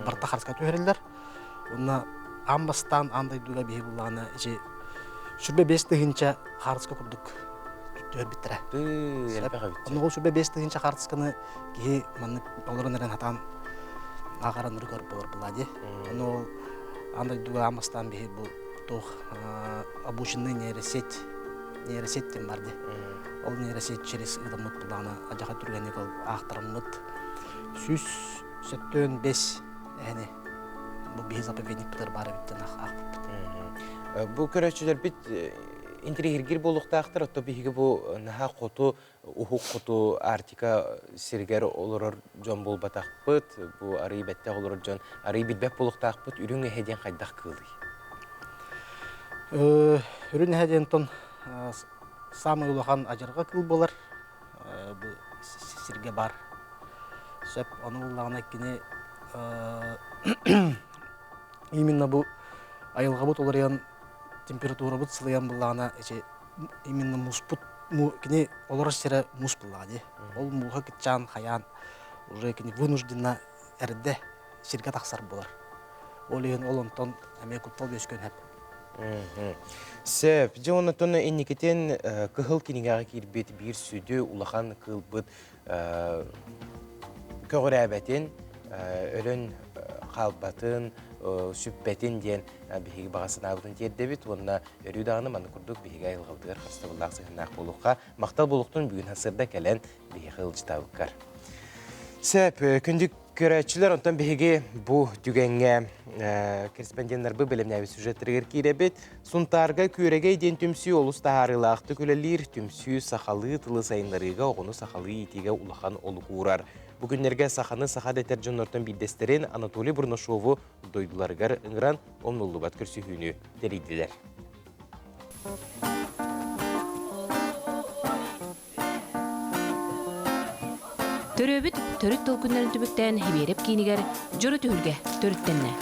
Барта карска жөрелер. Уна амбастан андай дуга бии булганы же сүрбе 5 тыгынча карска курдук. Төрбитре. Оно сүрбе 5 тыгынча карсканы ки маны олорун эрен атан агараныр көр болор булади. Оно андай дуга амбастан бии бу тох обученный нейросеть тем барды. Ол нейросеть через ыдамыт буланы ажака түргенек ол актарамыт. Сүз 75 эне бу бии заповедник битер бары биттен ак. Бу көрөчүлөр бит интерьергир болуктактыр, отто биге бу наха коту, ухук коту артика сиргер олорор жон болбатакпыт, бу арый бетте олорор жон арый билбек болуктакпыт, үрүң эхеден кайдак кылды. Үрүн эхеден тон самый улахан ажарга кыл болар. Бу сирге бар. Сөп аны уллагына кини именно бу айылга бут олар температура бут сылыян буллагына именно муспут кини олар сире мус буллагы. Ол муга китчан хаян уже кини вынужденно эрде сирге таксар болар. Ол ен олонтон эме куттал бешкөн хеп. Сөп, жонотон энникетен кыхыл кинигага кирбет бир сүдө улахан кылбыт көгөрәбәтен өлөн қалбатын, сүппетін ден бейгі бағасына бұтын тердебет, онына өрі дағыны маны күрдік бейгі айылғалдығыр қасты бұлдағы сығынақ болуққа, мақтал болуқтың бүгін хасырда кәлін бейгі қылжытауыққар. Сөп, күндік көрәтшілер, онтан бейгі бұ дүгенге корреспонденттер бұл білімнәві сюжеттергер кейребет, сұнтарға көреге ден түмсі олыс тағарылақты көлелер, түмсі сақалы тылы сайынларыға оғыны сақалы етеге улахан олы қуырар. Бүгінлерге сақаны сақа детержен ортан биддестерін Анатолий Бурнашову дойдыларғар ұңыран омнулы бат көрсі хүні дәрейділер. Төрөбіт төріт толкүнлерін түбіктен хебереп кейінігер жұры түхілге төріттенне.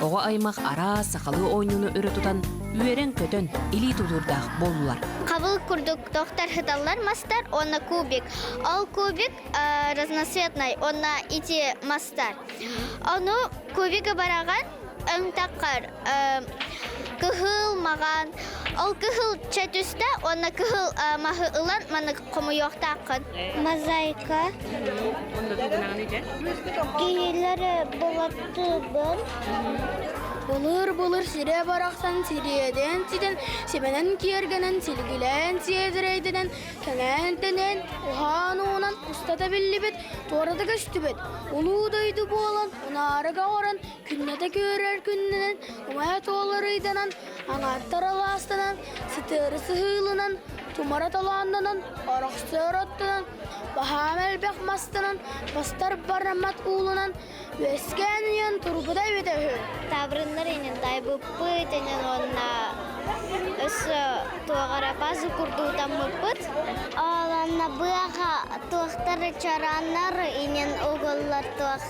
Оға аймақ ара сақалы ойнуны өрі тұтан үйерен көтін илі тұдырдақ болулар. Қабыл күрдік доктор хыталар мастар, онна кубик. Ол кубик разноцветный, онна ити мастар. Оны кубика бараған өң таққар кыхыл маған. Ол кыхыл чәтүсті, онна кыхыл мағы ұлан, маны құмы yoқтақын. Мозаика. Кейлері болатты бұл. Болыр сире барақтан сиреден сиден, себенен кергенен силгілен сиедірейден, кәңәнтенен, оған оңан ұстата білі бет, торады көшті бет. Олу дойды болан, онарыға оран, күннеті көрер күнненен, ұмая толырыйданан, аңаттар аластанан, сытыры сығылынан, тумара таланданан, арақсыр оттанан, Baham elbek mastanan, bastar barramat uğlunan, vesken yan turbuda ödehü. Tabrınlar inin daybıppıt, inin onna ösü tuğara bazı kurduğudan mıppıt. Oğlanna bığa tuğtarı çaranlar, inin oğullar tuğat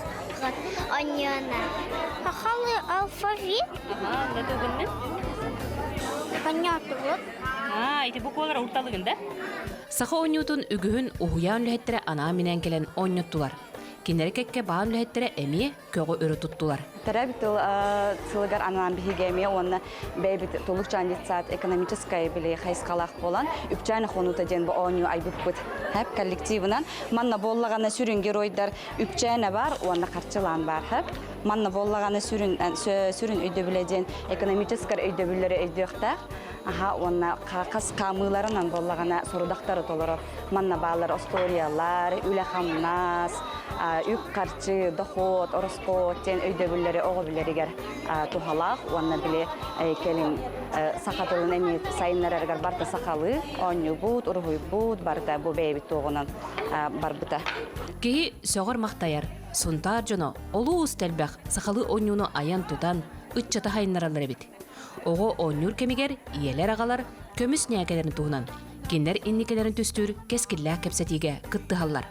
onyana. Halı alfavit. Ne tuğun mu? Понятно, вот. Ити буквалар урталыгында. Саха онютун үгүһүн уһуяан лэһэттэрэ анаа минэн келен оннуттулар. кинерекекке баан үлэхеттері әмие көгі өрі туттулар. Терабит сылыгар анан бихигеме онна бэбит тулук чандитсат экономическая били хайскалах болан үпчайна хонута ден бу оню айбыппыт хэп коллективынан манна боллагана сүрүн геройдар үпчайна бар онна карчылан бар хэп манна боллагана сүрүн өйдө биледен экономическая өйдө билери өйдөктак аха онна кас камыларынан боллагана сурудактары толоро манна баалар историялар үлахамнас үк карчы доход ороскот тен өйдө билери ого билеригер тухалак онна биле келин сакатылын эми сайыннараргар барта сакалы оню бут ургуй бут барта бу бейбит тогунан барбыта Кеһи сөҕөр мактаяр сунтаар жоно олуус телбэх сакалы онюну аян тутан ытчата хайыннаралар эбит. Ого онюр кемигер иелер агалар көмүс нәкелерин туһунан киндер инникелерин түстүр кескиллээх кепсетиге кыттыһаллар.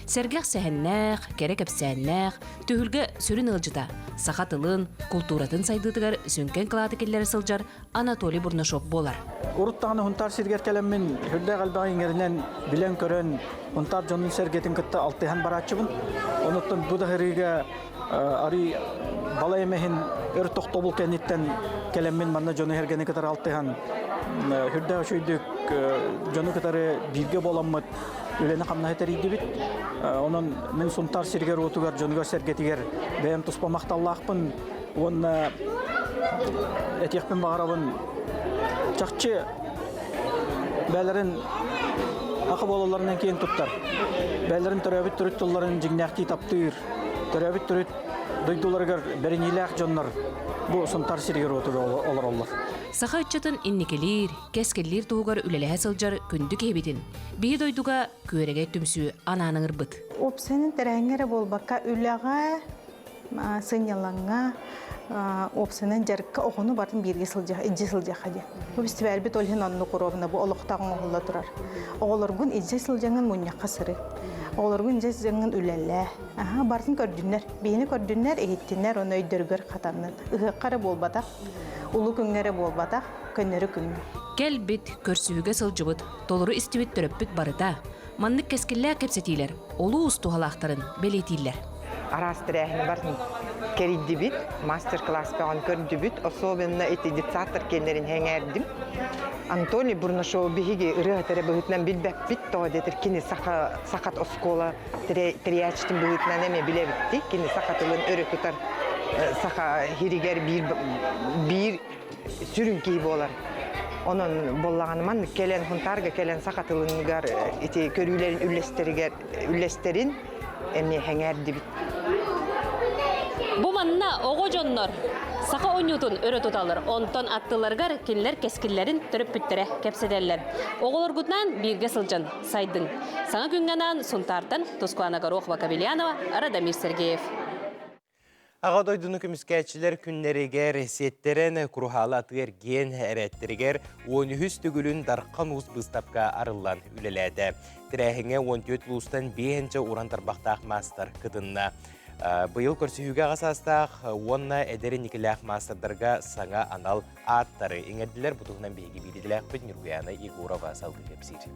Сергех сәһәннәх, керек әпсәннәх, түйілге сүрін ылжыта, сақатылын, культуратын сайдытыгар сүнкен кылаты келлері сылжар Анатолий Бурнашов болар. Уруттағаны хунтар сиргер келеммен хүрді қалбағы еңерінен білен көрен хунтар жонын сергетін кітті алтыхан баратчыбын. Оныттын бұда хыриге ари бала емехін өр тоқты бұл кәнеттен келеммен манна жоны хергені кітар алтыхан. Хүрді шүйдік жоны кітары бирге боламмыд. Үлені қамна етер еді бит. Onun мен сунтар сиргер отугар жонугар сергетигер бәйім тұспамақталлақпын. Оны әтекпен бағарабын чақчы бәлерін ақы болаларынан кейін тұттар. Бәлерін түрәбіт түріт тұлларын жігнәқті таптыр. Түрәбіт түріт дойдуларығар бәрінейләқ жонлар. Бұл сунтар сиргер отугар олар. Саха үтчатын инникелер, кескеллер туғар үлеләһә сылжар күндік ебетін. Бейі дойдуға көреге түмсі ананың ырбыт. Опсенің тәрәңгері болбаққа үләға, сынялаңға, опсенің жарыққа оғыны бардың берге сылжақ, иджи сылжақ хаде. Бұл істібәл бет олхен анны құробына бұл олықтағын оғылда тұрар. Оғылыргын иджи сылжаңын мұньяққа сыры. Оғылыргын иджи сылжаңын үләлі. Бардың көрдінлер, бейіні көрдінлер, егеттінлер, оны өйдіргір қатанын. Үғыққары болбадақ. Улу күнгері болбадақ, көннері күнні. Кәл бит көрсүйіге сылжыбыт, толыры істібет түріппіт барыта. Маннык кәскіллә кәпсетейлер, олу ұстуғалақтарын белетейлер. Арастыры әхіні барын керейді бит, мастер-класс бәғын көрді бит, особенно эти детсаттыр кенлерін хәңәрдім. Анатолий Бурнашов бігіге үрі әтірі бұғытынан білбәк бит, тоға детір кені сақат оскола тірячтің бұғытынан әме біле бітті. Кені сақатылын үрі тұтар сақа хиригер bir sürün кейі болар. Onun bollağınıman kelen huntarga kelen saqatılıngar iti körülerin üllesterin emni hängerdi bit. Bu manna oğo jonlar saqa oynutun örö tutalır. Onton attılargar kinler keskillerin törüp büttere kepsederler. Oğolor gutnan birge sılcan saydın. Sana günganan suntardan Tuzkuana Garokhova Kabilianova, Radamir Sergeyev. Ağa doydunu kümüskәтчілер күннерігер, сеттерен күрухалы атығыр ген әрәттірігер, 13 түгілін дарқан ұз бұстапқа арылан үлеләді. Тірәхіңе 14 лұстан 5-ші ұрантарбақтақ мастер кыдынна. Бұйыл көрсіхуге ғасастақ, онна әдері никіләқ мастerdарға саңа анал аттары. Еңерділер бұтығынан бейгі бейділәқ бін Нұргияна Игурова салғы кепсир.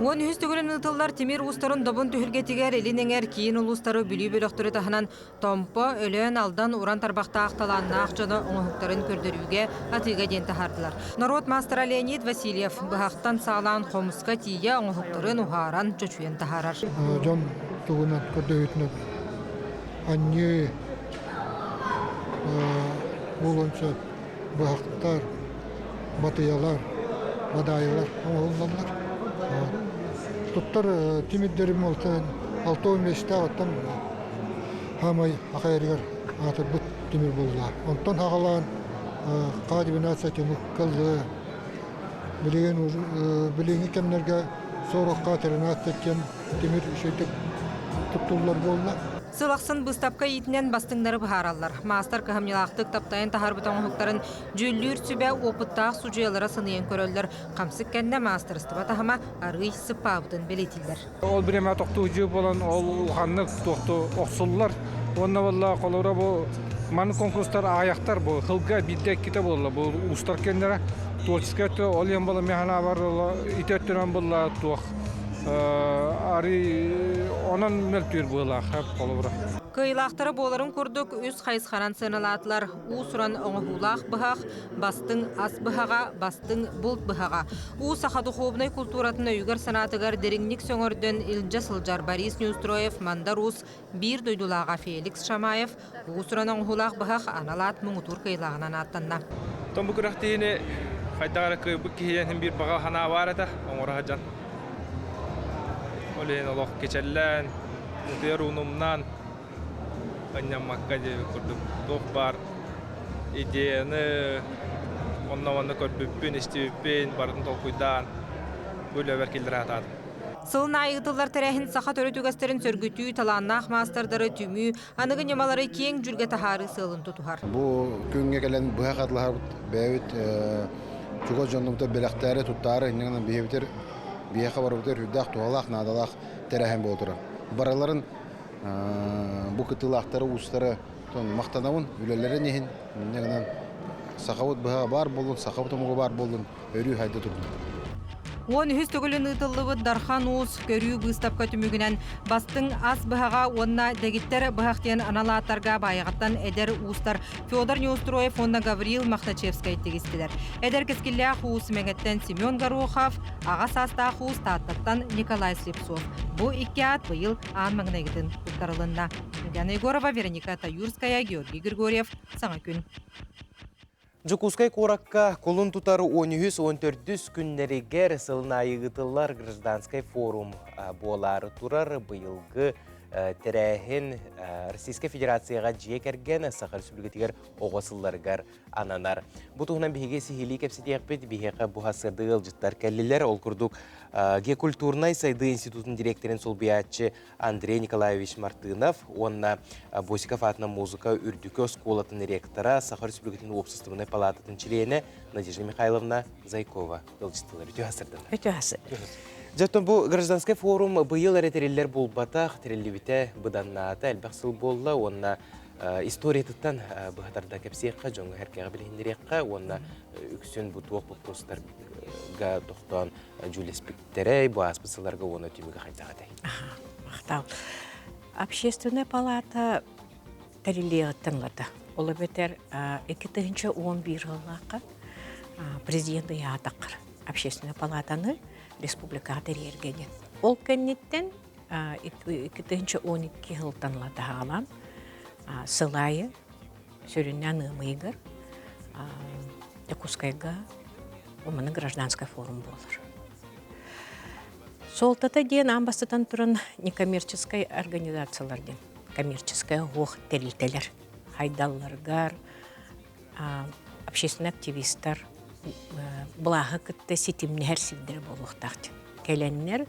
13 түгілін ұтылар темир ұстарын добын түхілгетігер елінеңер кейін ұлыстары бүлі бөліқтірі тахынан томпо өлен алдан уран тарбақта ақталанына ақжаны оңықтарын көрдіруге атыға ден тахардылар. Народ мастера Леонид Васильев бұғақтан сағлан қомысқа тие оңықтарын ұғаран чөчуен тахарар. Жон тұғынан көрдіуітініп анне болынша бұғақтар, батыялар, бадайылар оңылданлар. Туттар тимиддерим олтан 6-15 аттан хамай акайрыгар атыр бут тимир болла. Онтон хагалан кадибинация темук кылды. Билеген кемнерге сорокка теринация кен тимир шөйтек туттулар болла. Сылақсын бұстапқа етінен бастыңдары бұхаралар. Мастер көхамнелақтық таптайын тахар бұтан ұхықтарын жүллүр сүбә опыттақ сұжиялара сынайын көрөлдер. Қамсық кәнді мастер ұстыба тахама арғый сыпа бұтын белетілдер. Ол біреме тоқты жүп olan ол ұғанлық тоқты оқсылылар. Онна болла қолыра бұл маны конкурстар аяқтар бұл қылға биддек кете болла. Бұл ұстар кендері творческетті олен болла механа бар итеттірен болла туақ. Ари онан мөлтүр була хап колобра. Кыйлақтары боларын күрдік үз қайсқаран сыналатылар. У сұран оңығулақ бұхақ, бастың ас бұхаға, бастың бұлт бұхаға. У сақаду қобынай культуратына үйгір санатығар деріңнік сөңірден Илджа Сылжар Борис Неустроев, Мандарус, бір дойдулаға Феликс Шамаев, у сұран оңығулақ бұхақ аналат мұңытур кыйлағынан аттанна. Том бұл күрақтейіне қайтағары көйбік кейден бір баға хана бар еді, оңыра жан. Олейін олық кечеллән, мұтер ұнымнан, Анням маккаде көрдүк тоқ бар идеяны онна көрбүппүн истибиппин барын толкуйдан бөлөбер келдир атады. Сылын айғытылар тәрәхін сақа төрі түгестерін сөргүтүй, таланнақ мастардары түмі, анығы немалары кең жүрге тахары сылын тұтуғар. Бұл күнге келен бұға қатылар бәйбіт жүгі жонлымды белақтары тұттары иннеңнен бейбітер бейеқа барыбытыр үрдақ туғалақ, надалақ тәрәхін болдыры. Бараларын бұл кытылақтары ұстары мақтанауын үлелері нехін негінен сақауыт бұға бар болын, сақауыт ұмығы бар болын, өрі хайды тұрдым. Он хүз түгілін ұтылығы дархан уыз көрі бұстапқа түмігінен бастың ас бұғаға онна дегіттер бұғақтен аналаттарға байығаттан әдер уыстар Федор Неустроев, онна Гавриил Махначевскай тегістілер. Әдер кескілі уыз мәңеттен Семен Горохов, аға саста уыз таттаттан Николай Слепцов. Бұл икі ат бұйыл аң маңнайгетін ұттарылынна. Яна Егорова, Вероника Таюрская, Георгий Григорьев, Саңа күн. Жукускай коракка колун тутары 13-14 күннерегер сылын айығытылар гражданскай форум болары турар бұйылғы тәрәхін Российская Федерацияға жие кәрген Сақар Республикатигер оғасыларғар ананар. Бұтығынан бігі сихили кәпсетеқпет бігі бұхасырды ғылжыттар кәлілер ол күрдік Геокультурнай сайды институтын директорин сол биятчы Андрей Николаевич Мартынов, онна Босиков атына музыка үрдікі сколатын ректора Сақар Республикатының обществоной палататын члене Надежда Михайловна Зайкова ғылжыттылар. Өте асырдың. Өте асыр. Жаттан бұл гражданский форум бұйыл әрі бұл батақ, тірелі бұданнаты әлбәқсыл болла, онна история тұттан бұғатарда кәпсеққа, жоңғы әркеға білгендерекқа, онна үксін бұтуақ бұпростарға тоқтан жүлеспіктері, бұл аспысыларға оны түймігі қайтағадай. Мақтау. Общественная палата тәрелі ғыттанлады. Олы бетер 2011 жыллаққа президенті яғатақыр. Общественная палатаны республикаға тәрергенен. Ол кәннеттен 2012 жылтанлады ғалам сылайы сөріннен ұмайғыр Якускайға оманы гражданский форум болыр. Солтата ден амбастыдан тұрын некоммерческой организацияларден, коммерческой оқ тәрілтелер, хайдалларғар, общественный активистар, бұлағы күтті сетімні әр сілдері болуқтақты. Келенлер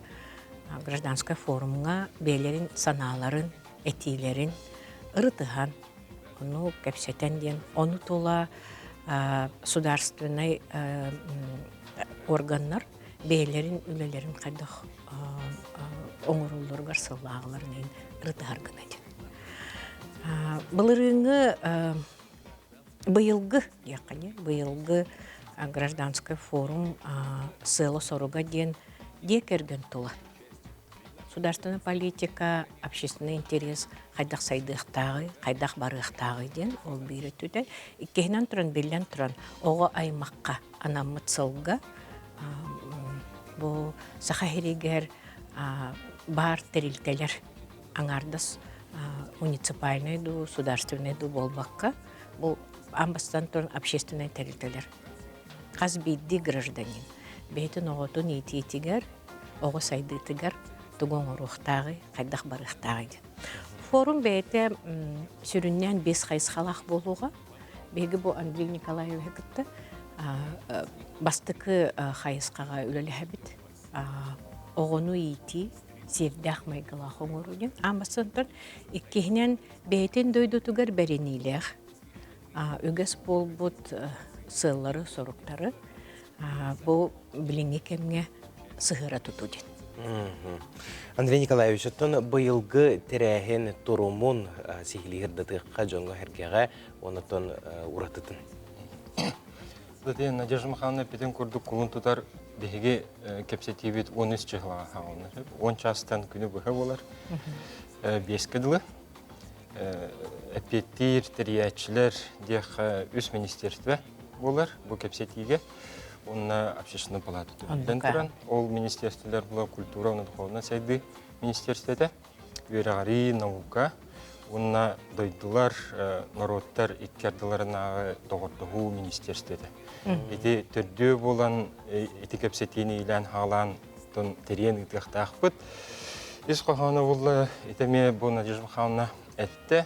гражданский форумға бейлерін саналарын, әтейлерін ұрытыған, оны кәпсетен ден, оны тола сударственный органнар бейлерін, үлелерін қайдық оңырулырғар сыллағыларын ұрытығар гынаден. Бұлырыңы бұйылғы гражданский форум село соруга ден декерген тула. Государственная политика, общественный интерес, қайдақ сайдықтағы, қайдақ барықтағы ден ол бейрі түді. Иккейінен тұрын, белден тұрын, оғы аймаққа анамыт сылға, бұл сақахерегер бар тәрілтелер аңардас муниципальный ду, государственный ду болбаққа, бұл амбастан тұрын общественный тәрілтелер. Қаз бейді гражданин. Бейтін оғытын еті-етігер, оғы сайдытығар, тұғын ұрықтағы, қайдақ барықтағы. Форум бейті сүріннен 5 қайсқалақ болуға, бейгі бұл Андрей Николаев әкітті, бастықы қайсқаға үлілі әбіт, оғыны еті, севдақ майғылақ оңыруден. Амбастан тұрын, иккейінен бейтін дөйдітігер бәренейлер, үгіз бол бұд сыллары, соруқтары, бұл біліңе кемге сығыра тұту ден. Андрей Николаевич, оттон бұйылғы тірәхен тұрумын сихилі ғырдатыққа жоңғы әркеға, онытон ұратытын. Дәте Надежда Михайловна петен күрдік кулын тұтар беге кепсетивит 13 чыгылаға хағылны. 10 частан күні бұға болар. 5 кыдылы. Әпеттер, тіриятчілер дех үс министерстве болар бұл кепсетиге. Онна общественный палату. Ол министерствелер бұла культура, оны дұқовына сәйді министерстведе. Верағари, наука. Онна дойдылар, народтар, иткерділарына доғырдығы министерстведе. Эти түрді болан, эти кепсетini илән халан, тон терен үтіқтақ бұд. Ес қоғаны болы, етеме бұл Надежда Михайловна әтті.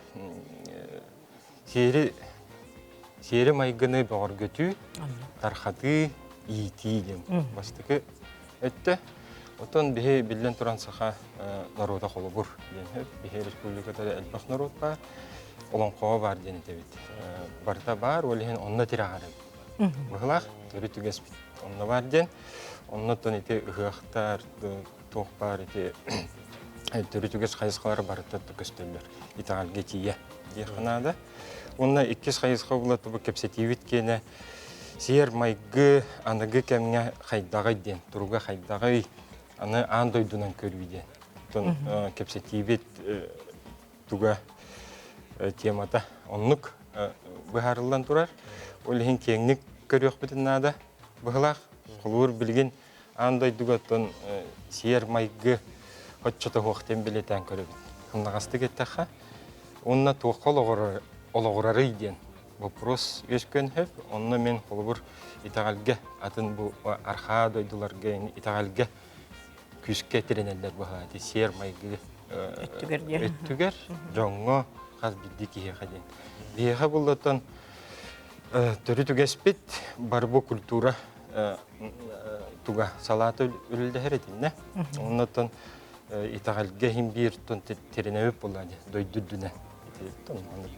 Сері майгыны бағыр көтü, тархаты ити дем. Бастықы әтті. Отон бихе билен туран саха народа қолы бұр. Бихе республикада әлбақ народ бар, олон қоға бар дені дебет. Барда бар, олеген онна тирағары. Бұғылақ, түрі түгес онна бар ден. Онна тон ете ұғықтар, тоқ бар, ете түрі түгес қайысқалары бар көстелер. Итағалге тие дейқынады. Онна 2 қайысқа бұлаты бұл кепсетивит кені сер майғы анығы кәміне қайдағай ден, тұруға қайдағай аны андойдунан көрбейден. Тон кепсетивит туға темата онлық бұхарылдан тұрар. Олеген кеңнік көрек бітін нада бұғылақ. Құлуыр білген андойдуға тон сер майғы хотчата хоқтен білетен көребін. Хымнағасты кеттіға. Онна туққал олығырары иден. Вопрос өскөн хөп, онна мен құлуыр итағалға атын бұл арха дойдыларға итағалға күшке теренелер бұға. Сер майғы өттігер, жоңға қаз білді кейе қаден. Бейға бұлдатан түрі түгеспет бар бұл культура туға салаты үлілді әретіне. Оннатан итағалға хим бір теренеуіп болады, дойдүддіне.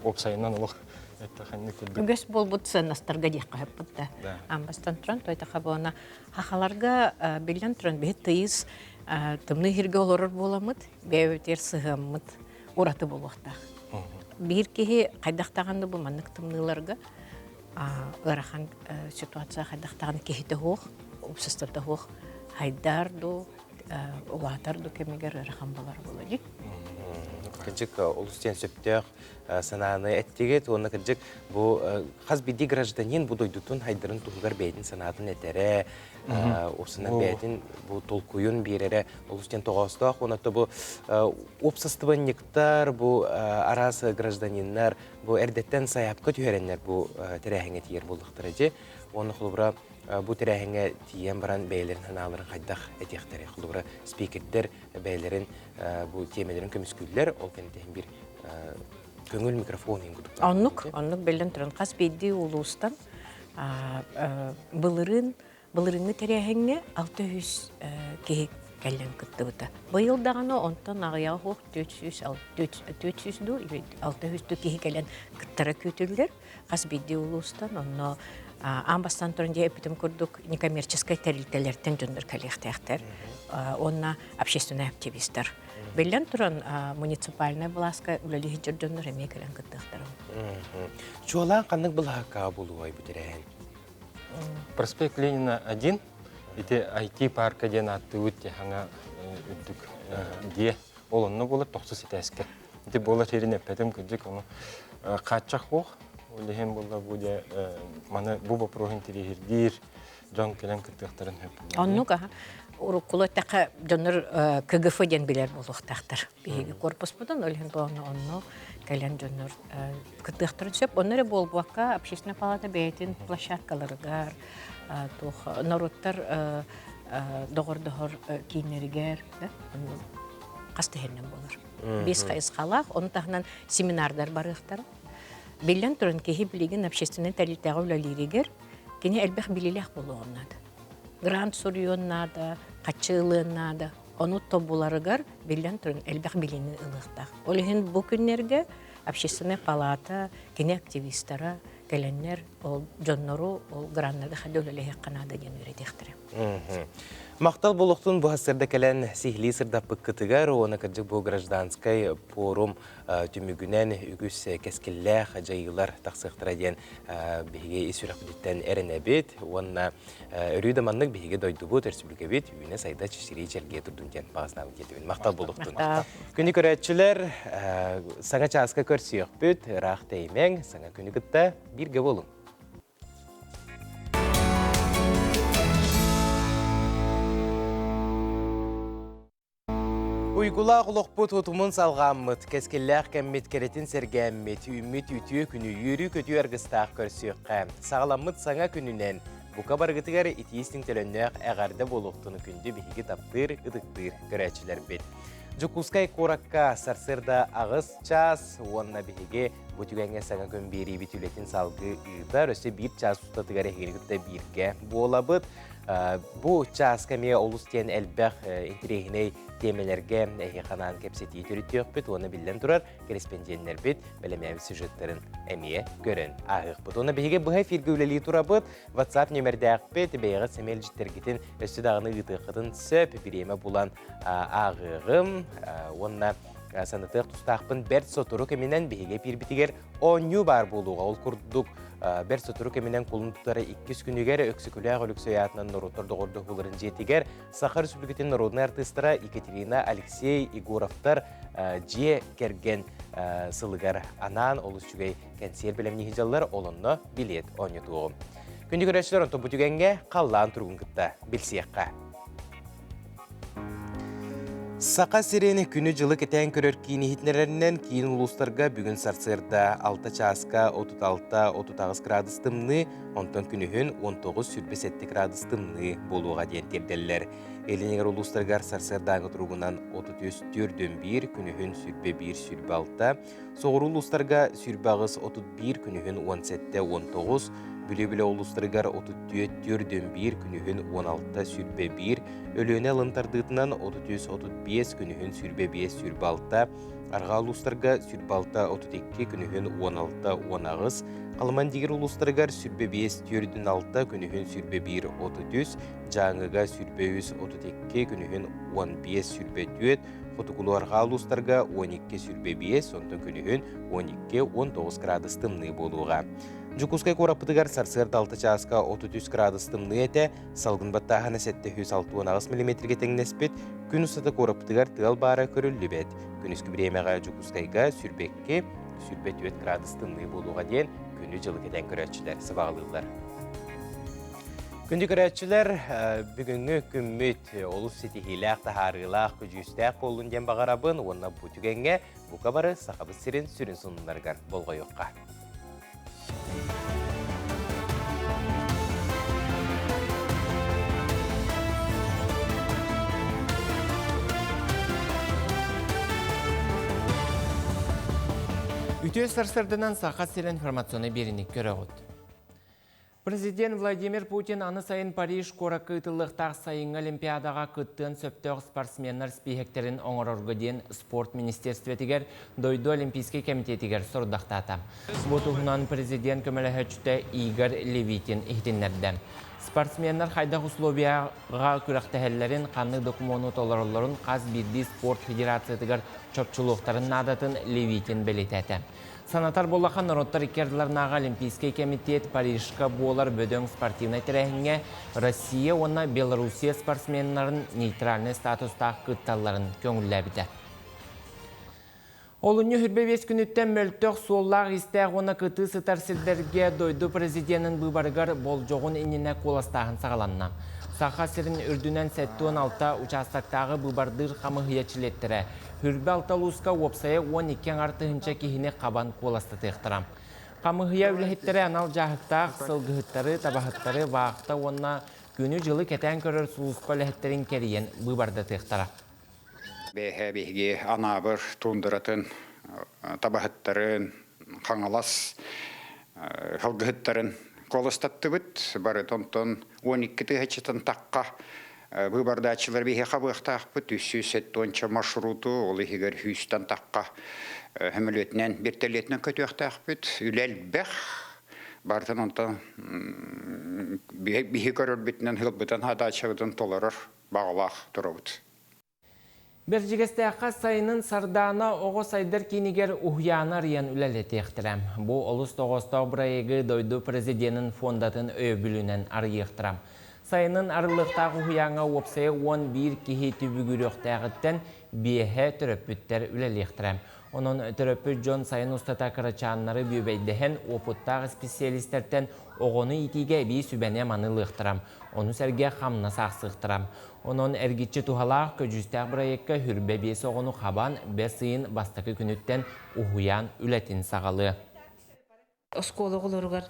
Опсайынан олық. Үгес бол бұтсын астарға дейқі хөп бұтты. Амбастан тұран, тойтаға болына хақаларға білден тұран бейт тыйыз тымны хирге олорор боламыд, бәуетер сығамыд, ораты болуақта. Бір кейі қайдақтағанды бұл маннық тымныларға ырахан ситуация қайдақтағаны кейті хоқ, опсыстырды хоқ, хайдарду, уатарду кемегер ырахан болар болады. Кыржык олустен сөптөк сананы әттегет, оны кыржык бу қаз биди гражданин бу дойдутун хайдырын туғығар бәйтін санатын әтәрі, осынан бәйтін бу толкуюн берері олустен тоғастақ, онаты бу опсыстыванниктар, бу арасы гражданиннар, бу әрдеттен саяпқа түйеренлер бу тірәхіңе тиер болдықтыр әде, оны құлыбыра bu terehenge tiyen baran beylerin hanaların haydaq etiyakları. Kulubra speakerler beylerin bu temelerin kömüsküller olkentehin bir köngül mikrofonu inguduk. Onluk belden turan qas beydi ulustan bılırını terehenge 600 kehik kellen kıttı bıta. Bu yıl dağına ondan ağıya hoq 400'du, 600'du kehik kellen kıttara kötüller. Qas beydi ulustan onu Амбастан тұрын де өпітім көрдік некоммерческой тәрілтелерден жондар коллектияқтар, онна общественный активистер. Белден тұрын муниципальная властка үлелі хиджер жондар әмей кәлін күттіқтарым. Чуалан қандық бұлаға болуай бұдырайын? Проспект Ленина 1, ете IT парка ден атты өтте хаңа үттік де олынны болыр 90 етәске. Ете болар жеріне пәдім күдік оны қатшақ оқ. Олеген болда буде маны бу вопросин терехирдир, жон келен кыттыктарын хөп. Оннук уруккулу така жонор КГФ ден билер болуктактар. Биги корпус будан олеген онно келен жонор кыттыктарын сөп, оннары болбуакка общественная палата бейтин площадкаларыгар, народтар догор кийинеригер, кастыхеннен болор. Бес кайыс калак, onun тахынан семинардар барыктар. Белден тұрын кейі білеген общественный тәрілтәғі өлелерігер, кені әлбәқ білелек болуғын нады. Грант сұрыйын нады, қатшылығын нады, оны тобуларығар белден тұрын әлбәқ білені ұлықтақ. Олығын бұл күннерге общественный палата, кені активистары, кәленнер, жоннору, граннарды қады өлелеге қанады ген өретектірі. Мақтал болуқтың бұл асырда кәлін сихли сырдапы кытыгар, оны кіржік бұл гражданскай форум түмігінен үгіс кәскілләқ жайылар тақсықтыра ден бейге исүрек бүдеттен әрін әбет, оны өрі даманның бейге дойды бұд республика бет, үйіне сайда чешірей жерге тұрдың кен бағызнауын кетуін. Мақтал болуқтың. Күні көрәтшілер саңа часқа көрсейік бүд, рақ теймең, саңа күні күтті бірге болың. Уйгула құлықпы тұтымын салғаммыт, кәскелләқ кәммет керетін сәргәммет, үммет үті күні үйірі көті әргістақ көрсіққа. Сағаламмыт саңа күнінен, бұқа барғытығар итейістің тіліннәқ әғарды болуқтыны күнді бейгі таптыр, ұдықтыр көрәтшілер бет. Жүкускай қораққа сарсырда ағыз час, онына бейге бұтігәңе саңа күн бері бітілетін салғы ұйдар, өсі бір час ұстатығар әгелгітті бірге болабыд. Бұл час кәме олыстен әлбәқ интерегіней темелерге әйіқанан кәпсеті түрітті өкпіт, оны білден тұрар, корреспонденттер бет, бәлемәві сюжеттерін әмие көрін ағық бұд. Оны бейге бұғай фиргі өлелі тұра бұд, WhatsApp нөмірді әқпет, бейгі сәмел жіттергетін өсті дағыны ұтықытын сөп біреме бұлан ағығым, онына санытық тұстақпын бәрт сотыру кәменен бейге пирбітігер 10 бар болуға ол күрдік. Бәр сотыру кәменен қолын тұтары 2 күнігер өксікіліғ өліксөйатынан нұрыттарды ғорды ғылырын жетігер Сахар Республикатын народный артыстыра Екатерина Алексей Егоровтар же керген сылығар анан олыс жүгей кәнсер білімні хижалар олынны билет ойнетуғым. Күнді көрәшілер онты бұтігенге қаллан тұрғын күтті білсияққа. Сақа сирені күні жылы кетен көрер кейіні хитнерерінен кейін ұлыстарға бүгін сарсырда 6 часқа 36-39 градустымны, онтан күнігін 19-27 градустымны болуға ден терделілер. Елінегер ұлыстарғар сарсырдағы тұрғынан 33-1 күнігін сүрбе 1-6, соғыр ұлыстарға сүрбағыз 31 күнігін 17-19, Бүлі-бүлі олыстырғар 34-1 күнігін 16 сүрбе 1, өліөне лынтардығытынан 33-35 күнігін сүрбе 5-6, арға олыстырға сүрбе 6-32 күнігін 16-10, қалыман дегер олыстырғар сүрбе 5-6 күнігін сүрбе 1-33, жаңыға сүрбе 32 күнігін 15 сүрбе 4, Қотықулуарға олыстырға 12 сүрбе 5, сонтын күнігін 12-19 градустымны болуға. Жүкускай қорапытығар сарсырда 6 часқа 33 градустымны әті, салғын баттағаны сәтті 106-19 мм теңнеспет, күн ұстаты қорапытығар тығал бары көрілі бәд. Күніз күбіремеға жүкускайға сүрбекке сүрбе 4 градустымны болуға ден күні жылы кеден көрәтшілер сыбағылылар. Күнді көрәтшілер бүгінгі күммет олыс сетихиләқ тахарылақ күжістәқ болуын ден бағарабын, онына бұтігенге бұқа бары сақабыз сирен сүрін сұнынларғар болға yoqqa. Үтөз сарсырдынан сақат сирен информационы берінік көрі ғыд. Президент Владимир Путин аны сайын Париж қорақы ұтылықтақ сайын Олимпиадаға күттін сөптіғ спортсменнер спихектерін оңырырғы ден спорт министерстветігер дойды Олимпийский комитетігер сұрдақтаты. Бұтығынан президент көмілі хөчті Игорь Левитин ихтінлерді. Спортсменнер қайдақ условияға күрақтәхеллерін қанны документу толырылырын қаз бірді спорт федерациятығыр чопчылықтарын надатын Левитин белетәті. Санатар болақан народтар икерділернаға Олимпийский комитет Парижка болар бөдөң спортивный тірәхінге Россия онна Белоруссия спортсменларын нейтральный статустағы күтталарын көңілләбіді. Олыны хүрбе 5 күніттен мөлтөк соллақ істәғ оны күті сытар сілдерге дойды президентін бұбарғар бол жоғын еніне қоластағын сағаланна. Сақа сірін үрдінен 7-16 участақтағы бұбардыр қамы хиячилеттірі. Хүрбе алталуысқа опсая 12 артығынша кейіне қабан қоласты тектірам. Қамы хия үліхеттері анал жағықтақ, сылғыттары, табақыттары вақыта онына күні жылы кәтен көрір сұлыспа үліхеттерін керейен бұбарды тектіра. Бәйге анабыр туындыратын табақыттарын, қаңалас, қылғыттарын қолыстатты бұд, бары тонтон 12 түйхетшетін таққа бұбардачылар бейге қабықтақ бұд, 307 маршруту, олы егер 100-тан таққа хүмілетінен, бертелетінен көтіқтақ бұд, үләл бәқ, бартын онтан бейге көрір бітінен ғыл бұдан хадачы бұдан толырыр бағылақ тұрабыт. Бержигестеаққа сайынын сардана оғы сайдар кейінігер ұхияны риян үләлеті ектірем. Бұл олыс тоғыстау бірайығы дойду президентін фондатын өбілінен арыйықтырам. Сайынын арылықтағы ұхияңа опсайы 11 кехи түбігіріқтәғіттен бейхе түрөппіттер үләлектірем. Onun töröpü John sayın ustata kırıçanları büyübeydihen oputtağ spesialistlerden oğunu itige bir sübene manılıqtıram. Onu serge xamna sağsıqtıram. Onun ergitçi tuhalaq köcüstəq bırayıqqa hürbe besi oğunu xaban besiyin bastakı günütten uhuyan ületin sağalı. Oskolu olurgar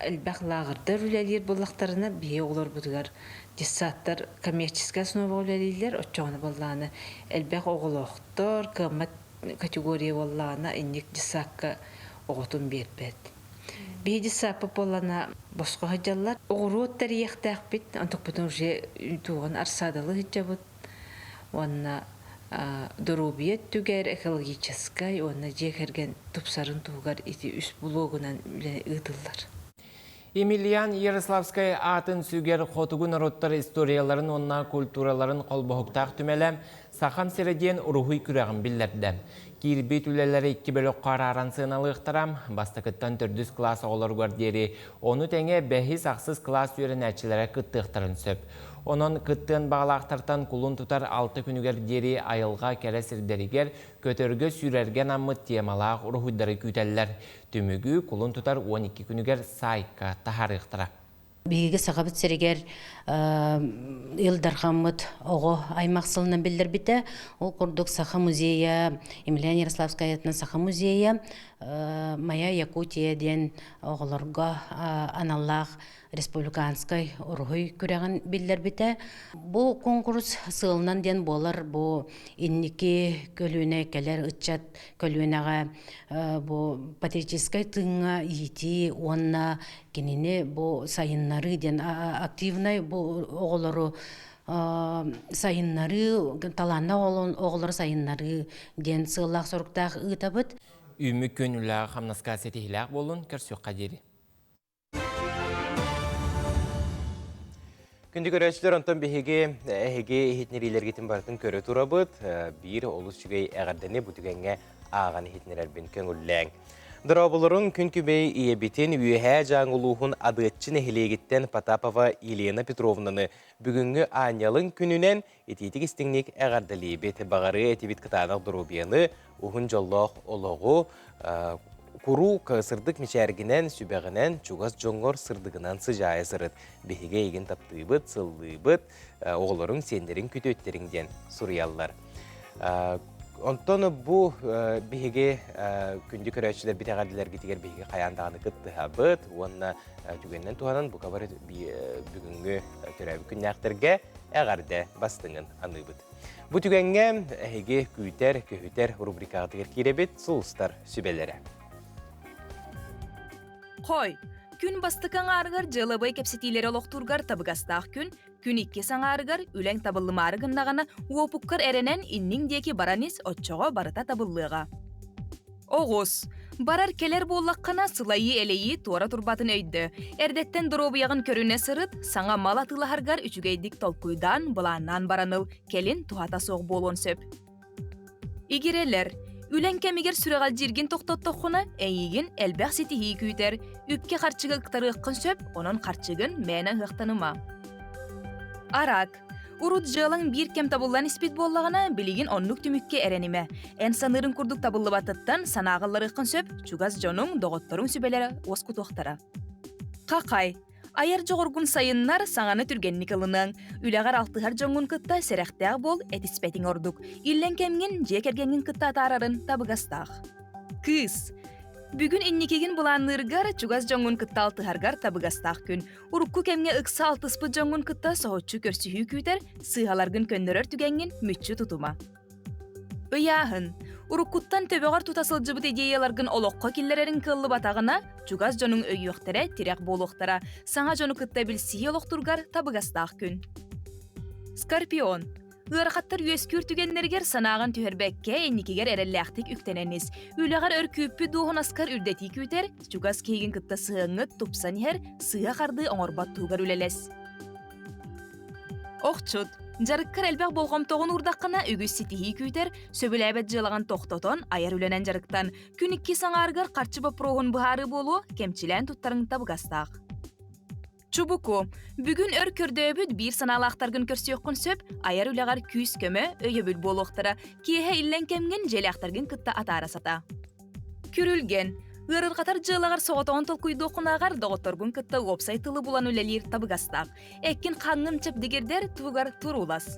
elbaqlağırdır ülelir bullaqtarına biye olur budugar. Dissattar kommerçiska sınavı ülelir oçağını bullağını elbaq oğuluqtur kımmat kategoriya bullağına innik dissakka oğutun berbet. Bir dissapı bullağına bosqa hıcallar oğuru tariyaqtaq bit antuk budun je tuğan arsadalı hıcabut. Onna Dorobiyet tüger ekologическай, onna жекерген тупсарын тугар ити үс блогунан ытыллар. Emilian Yaroslавскай атын сүгер қотугун народтар историяларын онна культураларын қолбоқтақ түмелем сақам середен ұрухуй күрәғін білдерді. Кирбет үлелері 2 бөлік қараран сыналықтырам, бастықыттан 400 класс оғылар көрдері, оны тәңе бәхис ақсыз класс үйерін әтшілері күттіқтырын сөп. Onun kıttığın bağlaqtartan kulun tutar 6 günüger deri ayılga kere sirderigер kötörgö sürergen ammıt temalaq uruhudları küteller. Tümügü kulun tutar 12 günüger sayka taharıqtıra. Бейгі сағабыт серегер Илдархамыт оғы аймақсылынан білдір біті. Ол құрдық Саха музея, Емельян Ярославская етінің Саха музея, Мая Якутияден оғыларға аналлақ республиканскай ұрғый көреген білдір біті. Бұл конкурс сылынан ден болар, бұл инники көлуіне кәлер ұтчат көлуінеға бұл патриотическай тыңға еті, онна кеніне бұл сайыннары ден активнай бұл оғылары сайыннары, таланна оғылары сайыннары ден сылақ сұрықтақ ұтабыт. Үмі көнілі қамнасқа сетихіләқ болын, көрсек қадері. Күнді көрәшілер онтан бігеге ехетнерилер кетін бартын көрі тұрабыт, бір олыс жүгей әғардені бұтығанға аған ехетнерербен көңілләң. Дұрабылырын күн күбей иебетін үйе жаңылуғын адыетчін әхілегеттен Потапова Елена Петровнаны бүгінгі анялың күнінен ететік істіңнік әғардалі бет бағары әтебет қытанық дұрубияны ұғын жоллақ олығы Куру сырдык мечәргінен, сүбәғінен, чугас жоңғыр сырдығынан сыжайы сырыт. Бехеге еген таптыйбыт, сыллыйбыт, оғылырың сендерін күтөттеріңден сұрыялар. Онтоны бұ бехеге күнді көрәтшілер бітәғарділер кетегер бехеге қаяндағыны күттіғабыт. Онына түгеннен туғанан бұ қабар бүгінгі төрәбі күннәқтерге әғарды бастыңын аныбыт. Бұ түгенге әйге күйтер рубрикағытығыр керебет сұлыстар сүбелері. Қой, күн бастықаң арығар жылыбай кепсетилері олықтургар табығастақ күн 2 саңарығар үләң табылымарығыннағаны уопуккар әренен инниңдеки баранис отчоға барыта табылыға. Оғыз, барар келер боллаққана сылайы әлейі туара турбатын өйді. Әрдеттен дұробияғын көріне сырыт, саңа мал атылағарғар үчігейдік толкуйдан бұланнан бараныл, келін туата соқ болон сөп. Игерелер, үлән кәмегер сүрәғал jirgin тоқтоттоққына әйігін әлбәқ сетихи күйтер, үпке қарчығы ұқтары ұққын сөп, оның қарчығын мәні ұқтаныма. Арак, урут жылың бір кем табылдан іспет боллағына білеген онлық түмікке әрәніме. Ән санырын күрдік табылы батыттан санағылар ұққын сөп, чугаз жоның доғыттырың сүбелері осқы тоқтара. Қақай, айар жоғыргун сайыннар саңаны түргенник ылының. Үләғар алтығар жоңғын кытта сәрәқтәғ бол әтіспәтін ордық. Иллен кәмген жекергенген кытта атарарын табығастақ. Кыз, бүгін инникеген бұланырғар чугаз жоңғын кытта алтығарғар табығастақ күн. Урукку кәмге ұқса алтыспы жоңғын кытта соғытчу көрсіхүй күйтер, сыйғаларғын көннөрөр түгенген мүтчі тұтыма. Ыяғын, уруккуттан төбеғар тутасыл жыбыт идеяларғын олоққа келлерерін кыллы батағына, чугаз жоның өйіқтері тирек болуқтара, саңа жоны кытта білсі олықтырғар табығастақ күн. Скорпион. Ғырақаттар өскүр түгенлергер санағын түйербәкке енникегер әрелләқтік үктененіс. Үліғар өркөппі дуғын аскар үрдеті күйтер, чугаз кейген кытта сығыңыт тупсан ер, сыға қарды оңырбат туғар үлелес. Оқчуд, жарықкар әлбәқ болғам тоғын ұрдаққына үгіз сетихи күйтер, сөбіләбәт жылаған тоқтотон, аяр үленен жарықтан, күн икки саңарғар қарчы бапроғын бұхары болу, кемчілән тұттарын табығастақ. Чубуку, бүгін өр көрдөбіт бір саналақтарғын көрсіоққын сөп, аяр үләғар күйіс көмі өйебіл болуқтыра, кейе илен кемген желяқтарғын кытта атарасата. Күрілген, ырыр қатар жылағар соғытоғын тол күйдоқынағар доғыторгун кытта опсай тылы булан үлелер табығастақ. Әккен қаңын чеп дегердер туғар турулас.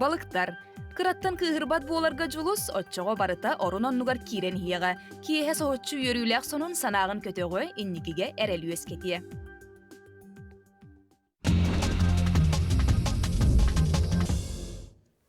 Балықтар, кыраттан кыгырбат боларга жулус, отчоға барыта орын оннугар кирен хияға, киеге соғытчу өріләқ сонун санағын көтөғі инникіге әрелі өскетие.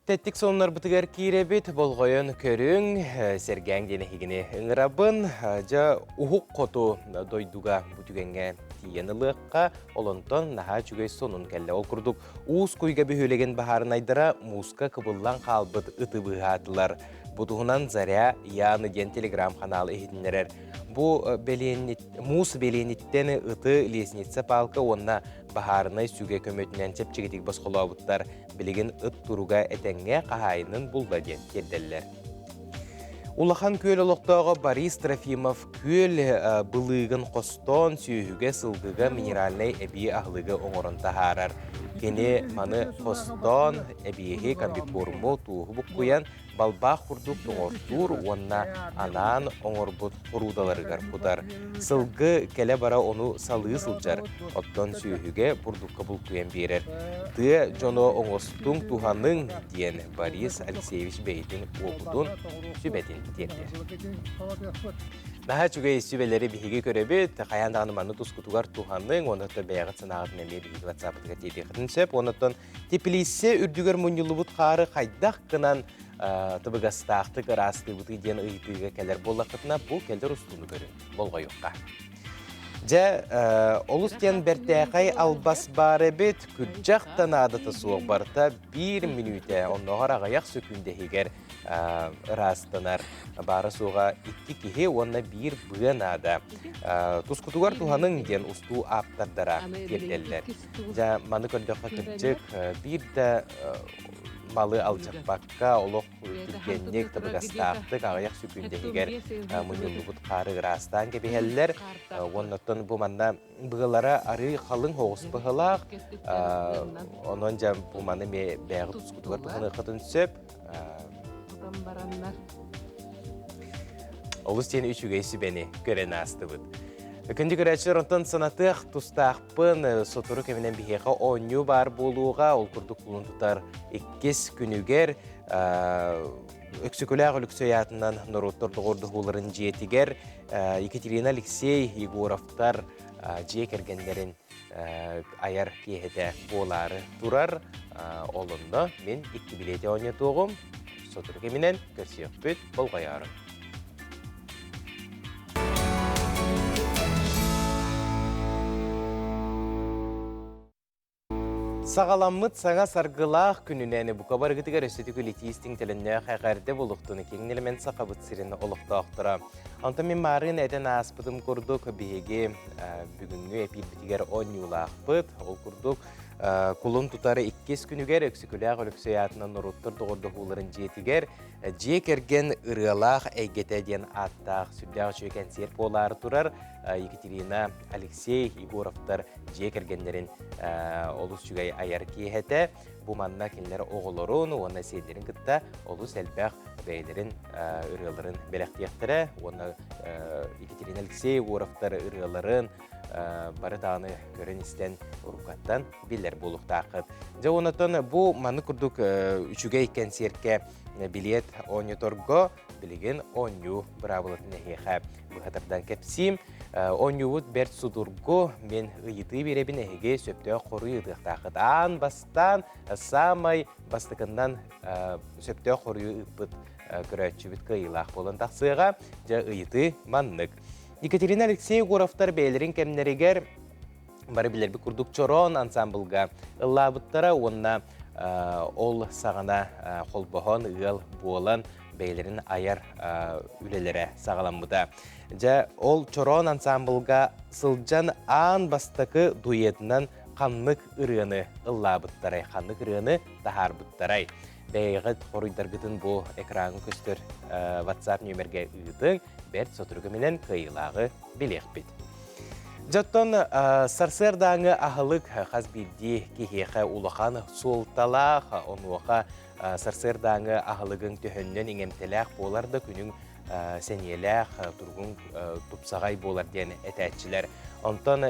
Тәттік сонлар бұтығар кейребет болғойын көрің, сәргәң дені хигіне ұңырабын, жа ұхық қоту дойдуға бұтігенге тиеніліққа, олонтон наға жүгей сонын кәлі ол күрдік. Уыз көйге бөхөлеген бағарын айдыра музка кыбыллан қалбыт ұты бұғадылар. Бұтығынан заря яны ден телеграм каналы ehidinler. Bu muz belenitten ıtı lesnitsa palka onna baharına süge kömötünen çepçegetik basqolabıtlar bilgin ıt turuga etenge qahayının bulda den keddeller. Улахан көл олықтауға Борис Трофимов көл бұлығын қостон сүйіге сылғыға минеральный әбие ағылығы оңырын тахарар. Кені маны қостон әбиеге комбикорму туғы бұққуян балбақ құрдық тоңыртур, онна анан оңырбұт құрудаларығар бұдар. Сылғы кәлі бара оны салы сылжар, оттон сүйіге бұрдыққа бұлқуян берер. Ты жоно оңыстың туғаның ден Борис Алексеевич бейтін оғудын сүбәтін дердер. Наға чүгей сүбәлері бігі көребет, қаяндағыны маны тұскутуғар туғаның, онықты бәйғыт сынағыдың әме бігі ватсапытыға тейдеқетін сөп, оныттың тепілесе үрдігер мұнылы бұт қары қайдақ қынан тұбығастақтық ырасты бұты ден ұйтыға кәлер болақытына бұл кәлдер ұстуыны көрін, болға yoqqa. Жа, олыстен бәртәқай албас бары бет, күджақтан адыты суық барта 1 минуте, онығар ағаяқ сөкінде егер ырастынар бары суға 2 кеге, онына 1 бұғын ада. Тұскутуғар туғаның ден ұсту аптардара келделдер. Жа, маны көрдіққа күджік, бір де малы алжақпаққа олық түргеннек табығастақтық ағаяқ сөкінде егер мұнылы бұт қары ырастан кебегелілер. Оннаттан бұл манда бұғылара ары қалың хоғыс бұғылақ. Онын жа бұл маны бәғі тұскутуғар бұғыны қытын сөп. Олыс тені үшігейсі бәні көрен асты бұд. Күнді көрәтшілер онтан санатық тұстақпын сотыры кемінен бігеға оңю бар болуға, ол күрдік құлын тұтар 2 күнігер өксікіләғ үліксөятынан нұруттар тұғырды ғуларын жетігер Екатерина Алексей Егоровтар жек әргендерін аяр кейхеті болары тұрар олында мен 2 билеті оңе тоғым сотыры кемінен көрсек бүт болғайарым. Сағаламмыт саңа сарғылақ күнінәні бұқа барғытыға рөстетігі летейістің тіліне қайғарды болуқтыны кеңнелімен сақабыт сирені олықты ақтыра. Анта мен марын әден аспыдым күрдік бейге бүгінгі әпейт бітігер 10 юлақ бұд. Ол күрдік Kulun tutarı 2 günüger öksükülüğü ölüksüyatından nuruttır doğurdu huların jetігер. Jekergen ırılaq әйгетеден аттақ сүрдәғ жөкен серп олары тұрар. Екатерина Алексей Егоровтар жекергендерін олыс жүгай аяр кейхеті. Бұл манна кенлері оғылырын, оны сейдерін күтті олыс әлбәқ бәйлерін ырыларын бәләқтияқтірі. Оны Екатерина Алексей Егоровтар ырыларын бары тағыны көрін істен ұрықаттан білер болуқтақыт. Жа онытын бұл маны күрдік үшіге икен серке билет оңыторго білеген оңы бұрабылытын әйеға бұғатырдан кәпсім. Оңыуыт бәрт судурго мен ұйыты беребін әйеге сөптеу қоры ұйдықтақыт. Аң бастан самай бастықындан сөптеу қоры ұйыпыт көрәтші біт қиылақ болын тақсыға жа ұйыты маннық. Екатерина Алексей Егоровтар бәйлерін кәмнерігер бары білербі күрдік чорон ансамблға ұллабыттара, онна ол сағана қолбағын ұғыл болан бәйлерін аяр үлелері сағаламыда. Жа ол чорон ансамблға сылжан аң бастықы дуетінен қанлык ырыны ыллабыттарай, қанлык ырыны тахарбыттарай. Бәйгіт қорыйдаргытын бұл экранын көстер WhatsApp нөмерге ұйытың, бәрт сотырғы менен кайылағы білек бет. Жоттон сарсырдаңы ахылык қазбидді кехеқі улахан солталақ, онуақа сарсырдаңы ахылыгын төхіннен еңемтеләқ боларды күнің сәнеләқ, тұрғын тұпсағай болар ден әтәтчілер. Онтан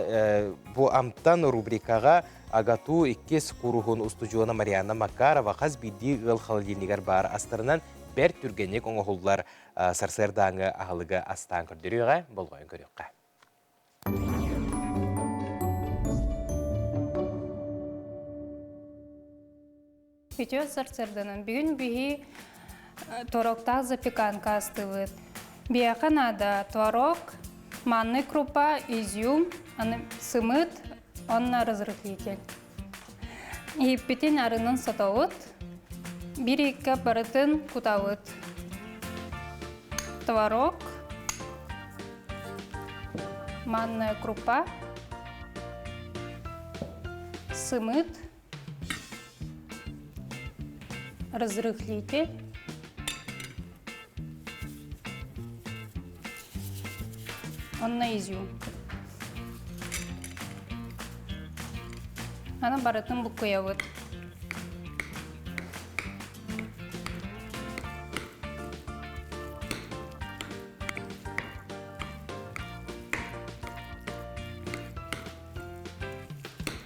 bu амтан рубрикаға агату иккес курухун устужуына Марианна Макарова қазбидді ғыл холодильнигер бар астырынан бәр түргенек оңғылдар сарсырдаңы ахылыгы астан көрдіріға болғайын көріққа. Видео сарсырдының бүгін бігі творогтақ запеканка астывыд. Бияқа надо творог, манный крупа, изюм, сымыт, онна разрыхлитель. И петен арынын сатауыд, бір-екі барытын кутауыд. Творог, манная крупа, сымыт, разрыхлитель, онна изюм. Ана барытын бұққиявыд.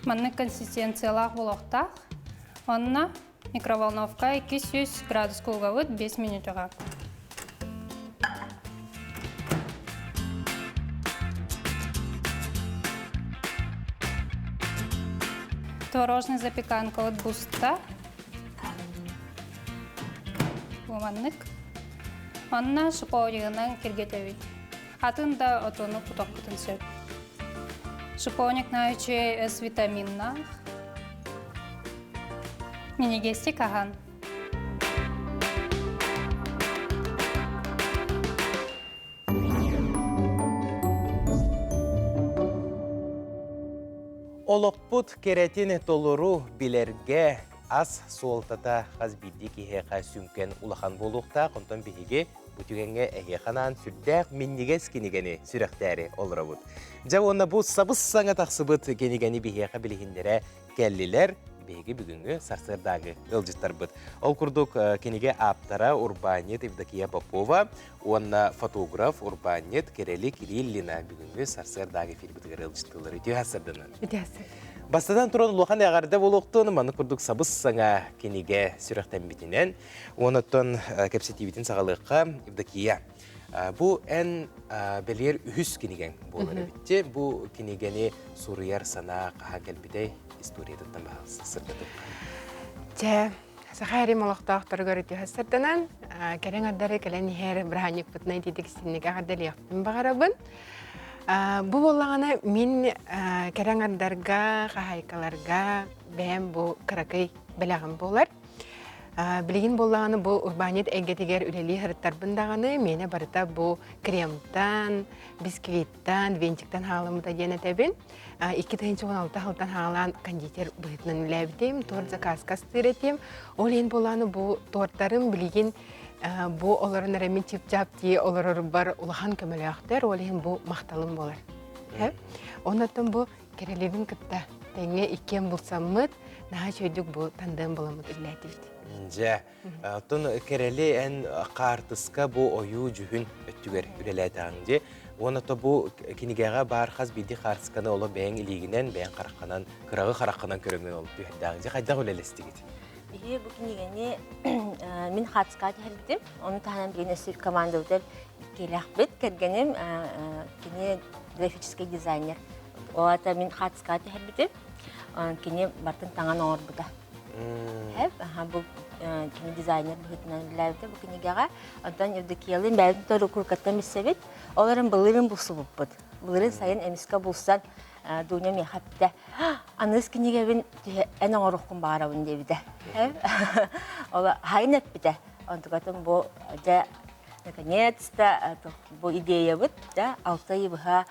Манны консистенциялақ болуқтақ, онна микроволновка 200 градус кулгавыд 5 минутыға. Творожный запеканка от буста. Буманнык. Онна шиповнигынан киргетевит. Атында отону путок путынсыр. Шиповник наюче с витаминна. Минигести каган. Олоппут керетин толуру билерге ас солтата қазбидді кехеқа сүмкен улахан болуқта қонтон бігеге бүтігенге әхеқанан сүрдәқ миннигес кенегені сүрәқтәрі олырабыд. Жа онна бұл сабыс саңа тақсыбыд кенегені бігеқа білігіндері кәллілер беги бүгүнгү сарсырдагы ылжыттар быт. Ол курдук кенеге аптара Урбанет Евдокия Попова, онна фотограф Урбанет Керели Кириллина бүгүнгү сарсырдагы фильмдер ылжыттылар. Үтү хасырдынан. Бастадан туран лохан ягарда болуктун маны курдук сабыс саңа кенеге сүрөктен битинен, онотон кепсетибитин сагалыкка Евдокия. Бу эн белер үхүс кенеген болар битти. Бу кенегени сурыяр сана каха келбидей историядаттан бағалысы сырдадық. Жа, сақайри молықтақтар көріті хасырданан, кәрен ардары кәлен ехер бірханик бұтнай дедік сіннік ағадал яқтым бағарабын. Бұ болағана мен кәрен ардарға, қағайқаларға бәйім бұ қырақай білағым болар. Білген болағаны бұ Урбанет әңгетігер үлелі ғырыттар бұндағаны мені барыта бұ кремтан, бисквиттан, вентиктан ғалымыда дені тәбін. 2016 жылдан ғалан кондитер бұғытынан үләбітем, торт заказ кастыретем. Ол ең болағаны бұ торттарым білген бұ оларын әрәмен тип-жап дей олар бар ұлахан көмілі ақтар, ол ең бұ мақталым болар. Онаттан бұ керелердің күтті тәңе икен бұлсамыд, наға жөйдік бұ тандығын боламыд үләдейді. Жа, тон керели ән қартысқа бұ ойу жүхін өттігер үлеләйтағынде, онато бұ кенегеға бар қаз биді қартысқаны олы бәйін илігінен, бәйін қараққанан, қырағы қараққанан көріңген олып үйдағынде қайдағы үлелестігеді? Бұл кенегені мен қатысқа тәлбітім, оны тағынан білген өсір команда өтіп келек бет, кәргенім кене графический дизайнер. Олата мен қатысқа тәлбітім, кене бартын таңан оңыр бұда. Бұл кене дизайнер бұғытынан біләуді бұл кенегеға. Онтан Евдокиялы бәудің торы күркаттан бісебет, оларын бұлырын бұлсы бұппыд. Бұлырын сайын әмісқа бұлсан дуня мен қапты. Аныз кенегебін ән оңырыққын бағарабын дебіді. Ола хайын әппіді. Онтығатын бұл наконец-то бұл идея бұд, алтай бұға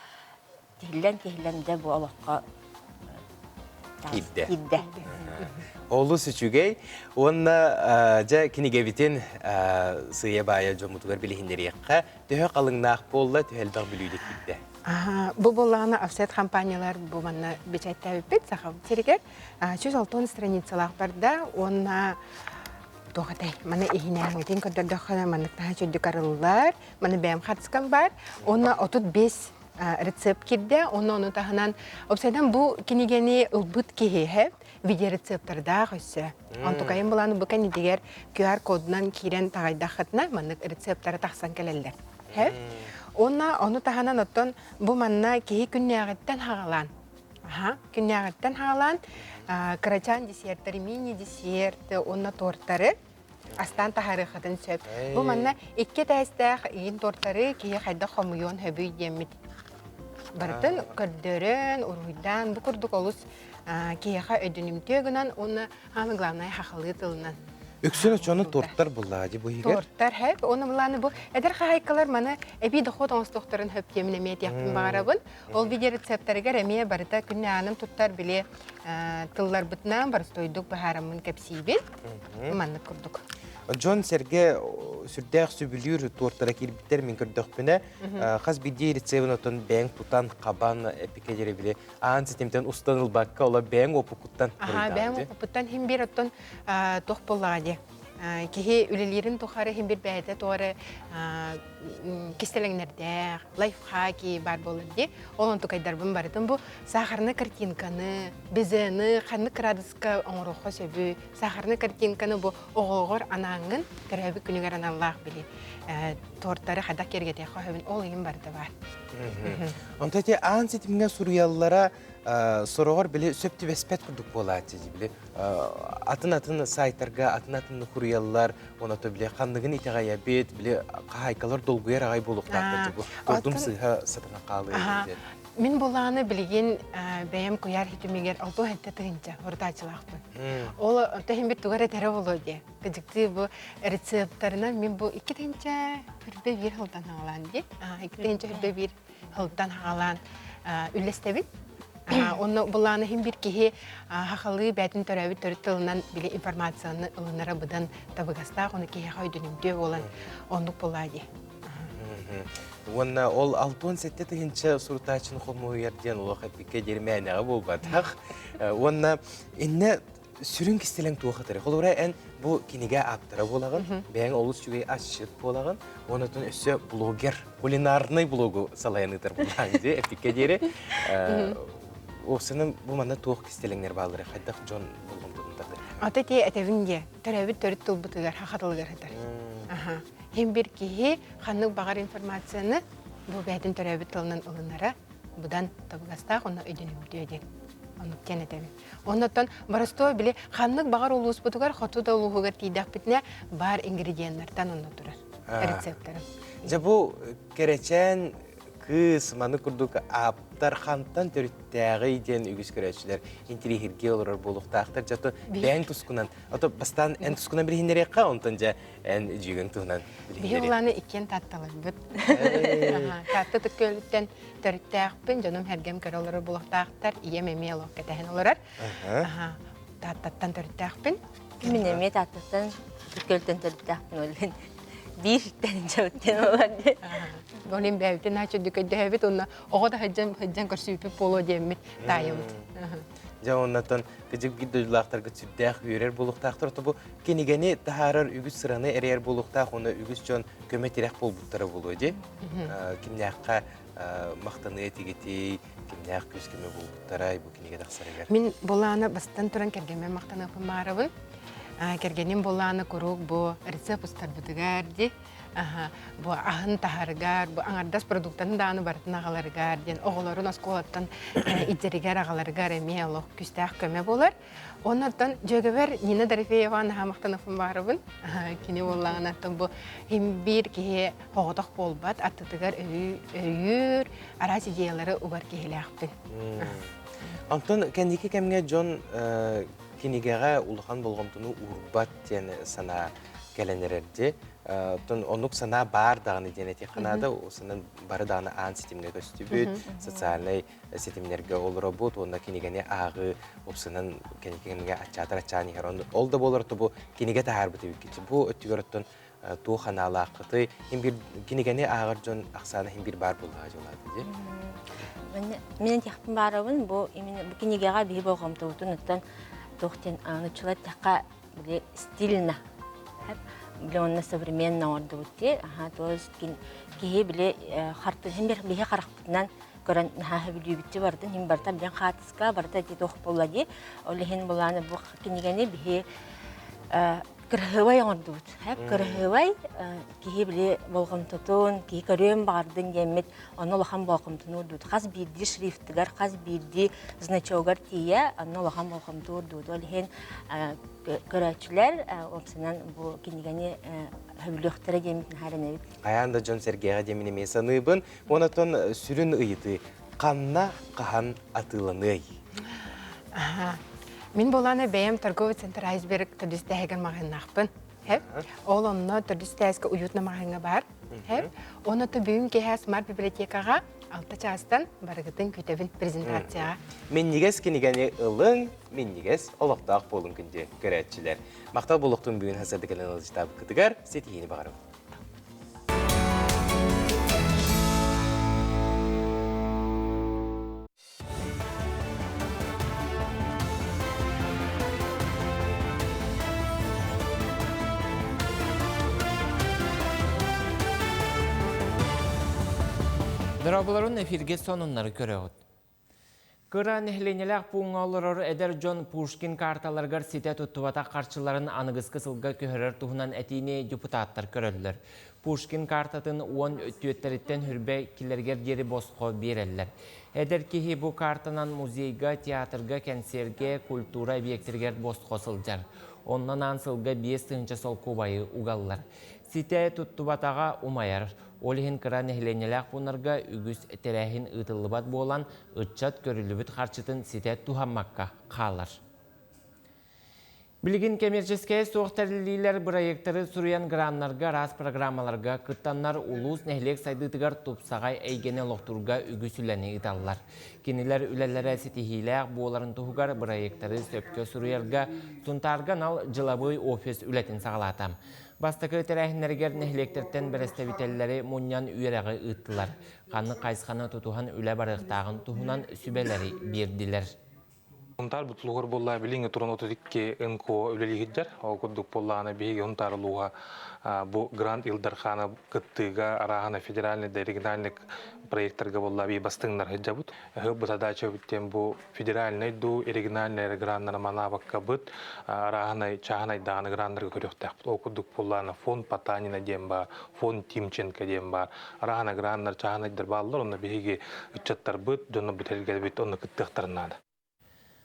кейлен-кейлен де бұл олыққа Кидде. Кидде. Олу сүчүгей, онна жа кинигебитин сыя бая жомутугар билихиндерiyekka төһө калыңнаах болла төһөлбак билүүдек кидде. Бу боллағына офсет компаниялар бу манна бечайттабыппет сахаб терегер 106 страницалах барда онна тоғатай мана ихинәңден көдөрдөкхана манныктаа чөддүк арыллар мана бәм хатскан бар онна 35 рецепт кирде оны таханан обсайдан бу кинигени ылбыт кихе видеорецепторда хөссө антукайым буланы бу кани дигер QR кодунан кирен тагайдахатна маннык рецепттары тахсан келелдер онна оны таханан оттон бу манна кихи күннягыттан хагалан күннягыттан хагалан карачан десерттары мини десерт онна торттары астан тахарыхатын сөп бу манна икке тәстәх ин торттары кихи хайда хомуйон хөбүй демит бартын көрдөрөн уруйдан бу курдук олус киеха өдүнүмтөгүнан оны аны главное хахалы тылынан Үксүн очону торттар буллади бу хигер. Торттар хэп, оны буланы бу эдер хайкалар мана эби дохот онс докторун хөп теминемет яктын багарабын. Ол видео рецепттерге реме барыта күнне анын туттар биле тыллар бытнан бар стойдук бахарамын кепсибин. Манны курдук. Джон Серге сүрдәк сүбүлүр торттара кирбиттер мен көрдөкпүнө. Хас биди рецебин отон бәң тутан кабан эпикедери биле. Ан системтен устаныл бакка ола бәң опукуттан Ага, бәң опукуттан хим бир отон тох буллади. Кихи үлелерин тухары хим бир бәйте торы кистелеңнердә, лайфхаки бар болду. Олон тукайдарбын барытын бу сахарны картинканы, безени ханны градуска оңрохо сөбү, сахарны картинканы бу огогор анаңын төрөбү күнүгөр аналлах били. Торттары хада кергете хабын ол ем барды бар. Онтати ан сетимге суруяллара сорогор биле сөптү беспет курдук болат биле. Атын сайттарга атын хуруяллар, онато биле кандыгын итегая бет биле кайкалар долгуер агай болуктак бу. Толдум сыга сатына калы. Мен буланы билген бәем куяр хитимегер алто хетте тынча ортачылакпын. Ол тәһим бит тугара тере болоди. Кыжыкты бу рецепттарынан мен бу 2 тынча хүрбе бир хылдан алан ди. 2 тынча хүрбе бир хылдан алан үлестебит. Оны буланы хим бир кихи хахалы бәтин төрәби төртөлнән биле информацияны ылынара будан табыгаста оны кихи хайдынымды болан ондук булади. Онна ол 6-7 суртачын холму ярден улаха пике дермәнәгә булбатак. Онна инне сүрүн кистелең туахатыры. Холора эн бу кинеге аптыра булаган, бәң олус чугай ашып булаган. Онотун өсө блогер, кулинарный блогу салайнытыр булганды пике дере. Осының бу мана туах кистелеңнер балдыры. Хаддак Джон булгандыгында. Атете этевинге төрәби төртөл бутыгар хахатылгар хатар. Хем бир кихи ханнык багар информацияны бу бәтин төрәби тылынан ылынара будан табыгаста оны өйдөнүмдү дек. Оны кенетеби. Оннан барастой биле ханнык багар улус бутугар хоту да улугар тидак битне бар ингредиенттардан онда турар. Рецепттары. Жа бу керечен кыз маны курдук аптар хантан төрүттәгы иден үгүс көрөчүлөр интерьерге олор болуктактар жато бәң тускунан ото бастан эн тускунан бир хинерекка онтон жа эн жүйгөн тугунан биоланы икен татталар бут татты төкөлүттен төрүттәкпин жаным хергем көрөлөр болуктактар иемеме лок кетен олорар таттаттан төрүттәкпин Минеме таттан төкөлтөн төрүттәкпин олен bir tane oldu. Benim bebekte ne çocuk edebiyat ona o kadar haccan karşıyıp polo diyemit dayımdı. Jaonatan küçük gidiyorlar küçükler yürür buluktaktır bu kenigeni taharar ügüs sıranı erer buluktak onu ügüs can kömetirek bol butları buluyor. Kimyakka mahtanı etiketi kimyak küskeme bol butları bu kenige daksarıgar. Min bolana bastan turan kergeme mahtanı pımarabın. Kergenim bolana kuruk bu resep ustar butugardi. Bu ahın tahargar, bu anardas produktan da anı barıtına ağalargar, oğulların askolattan içerigar ağalargar emiyalıq küstah köme bolar. Ondan jögever Nina Darifeyevan hamaktan afın barabın. Kini bollanattan bu hem bir ki hoğudak bolbat, atıtıgar öyür, arası diyaları ugar kihilaqpın. Anton kendiki kemge John kinigere uluhan bolgamtunu urbat yani sana gelenlerdi. Онук сана бар дағаны денеті қанада, осының бары дағаны аң сетіміне көстібіт, социальный сетімлерге олыра бұд, онда кенегене ағы, опсының кенегенге ачатыр-ачаны хер. Ол да болыр тұбу кенеге тағар бұты бүккеті. Бұл өттігер өттін туы қаналы ақыты, кенегене ағыр жон ақсаны бір бар болуға жолады, де? Менен тяхпын барабын, бұл кенегеға бей болғамды ұтын ұттан тоқтен аңычылы таққа стильна. Биле онна современно орды үтте, то есть кие биле хартын хембер бие харахтынан көрөн хаа билүү битти бардын хем барта билен хатыска барта ди тох боллади олехен буланы бу кинигени бие кырхывай орды үт. Кырхывай кие биле болгомтотун кие көрөм бардын демет онолохан болгомтун урдут. Хас бирди шрифтигер, хас бирди значогар тие онолохан болгомтун урдут. Олехен көрәчілер опсынан бұл кенегені хөбіліқтері деметін харын өйт. Аяғында Джон Сергейға деміне месаны бұн, онатын сүрін ұйыты, қанна қахан атыланы. Мен боланы бәйім торговый центр айсберг түрдісті әгір мағын ақпын. Ол онына түрдісті әскі ұйытны мағыңа бар. Оны ты бүгін кейхәс мар библиотекаға 6 частан барығытын күтебін презентацияға. Мен негес кенегені ұлың, мен негес олықтақ болын күнде көрәтшілер. Мақтал болықтың бүгін хасады кәлін ұлжытабы күтігер, сеті ені бағарым. Дырабыларын эфирге сонунлары көрөғыт. Кыран эхленелек пуңалырыр эдер Джон Пушкин карталаргар сите туттубата қарчыларын анығыз сылга көхөрөр туһунан әтине депутаттар көрөллөр. Пушкин картатын 10 өттүөттәріттен хүрбе килергер жери босқо береллер. Эдер кихи бу картанан музейга, театрга, концертге, культура объектергер босқо сылжар. Оннан ансылга 5 тыңча сол кубайы угаллар. Сите туттубатаға умаяр. Олихин кыран эхленелек пунарга үгүс терәхин ытылыбат болан ытчат көрүлүбүт харчытын сите тухаммакка қалар. Билигин коммерческая соқтарилилер проекттары суруян граннарга, раз программаларга, кыттаннар улус нехлек сайдытыгар тупсағай әйгене лоқтурга үгүсүләне ыталлар. Кенилер үлелері сетихилек боларын тухугар проекттары сөпкө суруярга, сунтарган ал жылабый офис үлетін сағалатам. Бастакы терәхинлергер нехлектерттен берестебителләре муньян үйерәгы ыттылар. Қаны қайсқаны тутухан үлә барықтағын тухунан сүбелері бердилер. Онтар бұтылығыр болла біліңі тұрын 32 НКО үлелігіддер. Ол күдік боллағына бейге онтарылуға бұл грант илдарханы күттіға арағына федеральный да региональный проекттарға болла бей бастыңдар хеджа бұд. Бұд адача бүттен бұл федеральный ду региональный гранттар манабаққа бұд арағына чағынай дағаны гранттарға көріқтақ. Ол күдік боллағына фонд Патанина дем ба, фонд Тимченко дем ба. Арағына гранттар чағынайдар балылар, оны бейге үтчаттар бұд, жоны бұтелгер бұд, оны күттіқтарынады.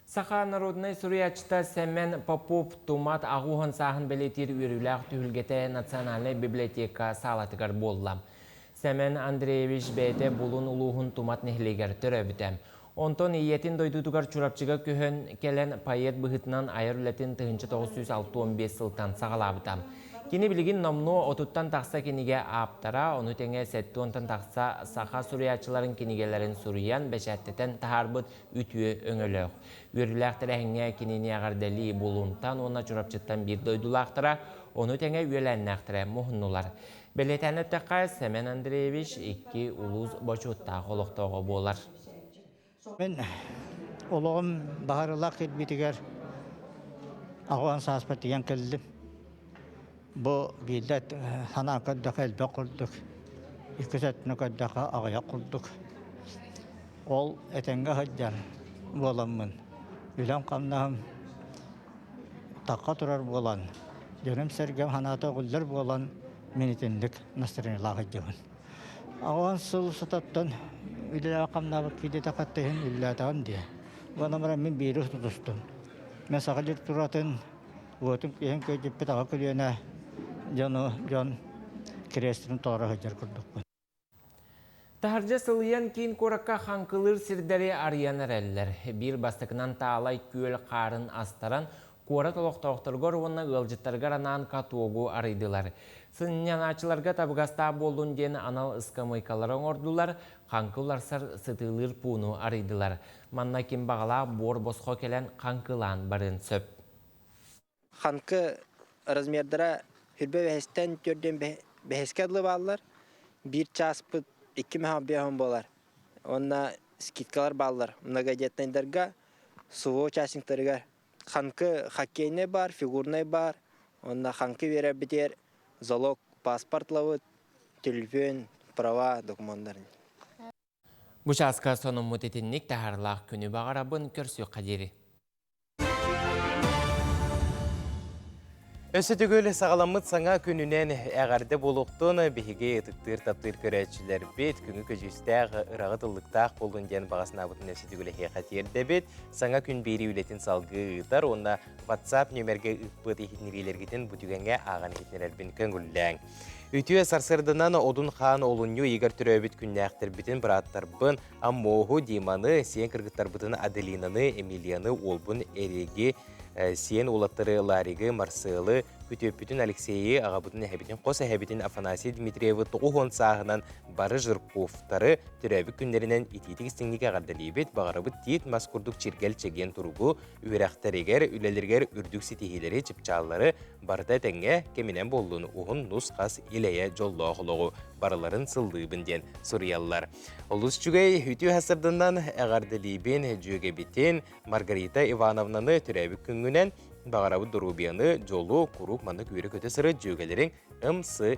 Саха народный суриячта Семен Попов Тумат Агухан сахын белетир үріләқ түхілгеті национальный библиотека салатыгар болла. Семен Андреевич бәйті бұлын ұлуғын Тумат нехлегер түрі бітем. Онтон иетин дойдудугар чурапчыга көхін келен пайет бұғытынан айыр үлетін 1965 сылтан сағалабытам. Кені білігін номну отуттан тақса кенеге аптара, оны теңе сәтті онтан тақса саха суриячыларын кенегелерін суриян бәшәттетен тахарбыт үтіе өңіліғ. Үріләқтірі әңге кенені ағардали болуынтан, ona чурапчыттан бір дойдулақтыра, оны теңе үйеләннәқтірі мұхыннулар. Белетәні тәққа Семен Андреевич 2 улуз бачуттағы олықтауға болар. Мен олығым бағарылақ елбетігер ағуан сааспаттыян кәлдім. Бұл билет хана көддіқ әлбе құрдық, ikisatını kaddaqa ağaya kurduk. Ol etenge hajjar bolamın. Ülam kamnahım takka turar bolan. Dönüm sergem hanata gullar bolan menitinlik nasırını lağıcıvın. Ağan sıl satattan üle kamnahı kide takattayın ülle tağın diye. Bana mara min bir ruh tutustun. Men sakacır turatın Votum kihen köjüppe tağa kılıyana can kirestinin toğra hajjar kurduk. Taharca sılıyan kiin korakka hankılır sirderi arayanar eller. Bir bastıkından tağlay köl qarın astaran Куорат олоқтоқтыргор онна ылжыттаргар анан катуогу арыйдылар. Сынняначыларга табыгаста болдун ден анал ыскамайкалар оңордулар, қанкыларсар сытылыр пуну арыйдылар. Манна ким бағала бор босқо келен қанкылан барын сөп. Қанкы размердара хүрбе бәхестен төрден бәхескадлы балылар. Bir çaspıt 2 mehabiyahım bolar. Onna skitkalar ballar. Многодетныйдарга суво участниктарга ханкы хоккейный бар, фигурный бар. Онна ханкы бере битер залог паспортлавы, телефон, права, документтарын. Bu çaska sonun mutetinlik taharlaq günü bağarabın körsü qadiri. Өсі түгілі сағаламыт саңа күнінен әғарды болуқтың бігеге тұқтыр таптыр көрәтшілер бет, күні көжістәғ ұрағы тұллықтақ болуын ден бағасына бұтын өсі түгілі хеқатерді бет, саңа күн бері үлетін салғы ұтар, онна WhatsApp нөмерге ұқпыт ехетнерелергетін бұтігенге аған ехетнерербін көңілләң. Үтіе сарсырдынан одын қан олыню егер түрөбіт күннәқтір бітін біраттар бұн, аммоғу Диманы, сен кіргіттар бұтын Аделинаны, Эмилияны олбын әреге сен олаттары Ларигі, Марсылы, Күтөппүтін Алексейі, Ағабытын әбітін Қос әбітін Афанасий Дмитриевы тұғуғын сағынан бары жырқуфтары түрәбі күндерінен итетік істіңнеге ғардалейбет, бағарабыт тейт маскурдық чергел чеген тұрғу, үйрақтарегер, үлелергер үрдік сетихилері, чіпчалары барда тәңге кемінен болуын ұғын нұсқас иләе жолы оғылығы барыларын сылдыбынден сұриялар. Олыс жүгей үті хасырдынан әғардалейбен жүге бітен Маргарита Ивановнаны түрәбі күнгінен бағарабы дұрубияны жолу құруқ маңы көйрі көті сыры жүгелерін МСЭ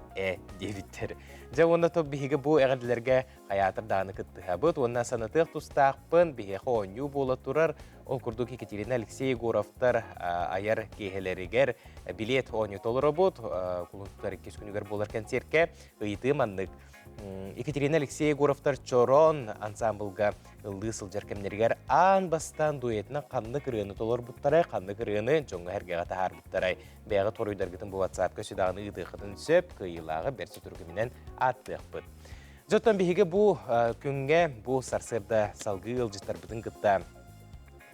дебіттер. Жа онда топ бігі бұл әғаділерге қаятыр дағыны күтті бұд. Онна санатық тұстақпын бігі қоңю болы тұрар. Ол күрдік Екатерина Алексей Горовтар аяр кейхелерігер билет оңю толыры бұд. Құлынтықтар кеш күнігер болар концертке ұйты маңнық. Екатерина Алексей Горовтар Чорон ансамблға ылды сылжаркемнергер ан бастан дуетіна қанны кіріғыны толыр бұттарай, қанны кіріғыны жоңғы әргеға тағар бұттарай. Бәғы торойдаргытын бұл WhatsApp көсідағыны ұйдықытын сөп, күйілағы бәрсі түргімінен аттық бұд. Жоттан бейге бұл күнге бұл сарсырда салғы ылжыстар бұтын күтті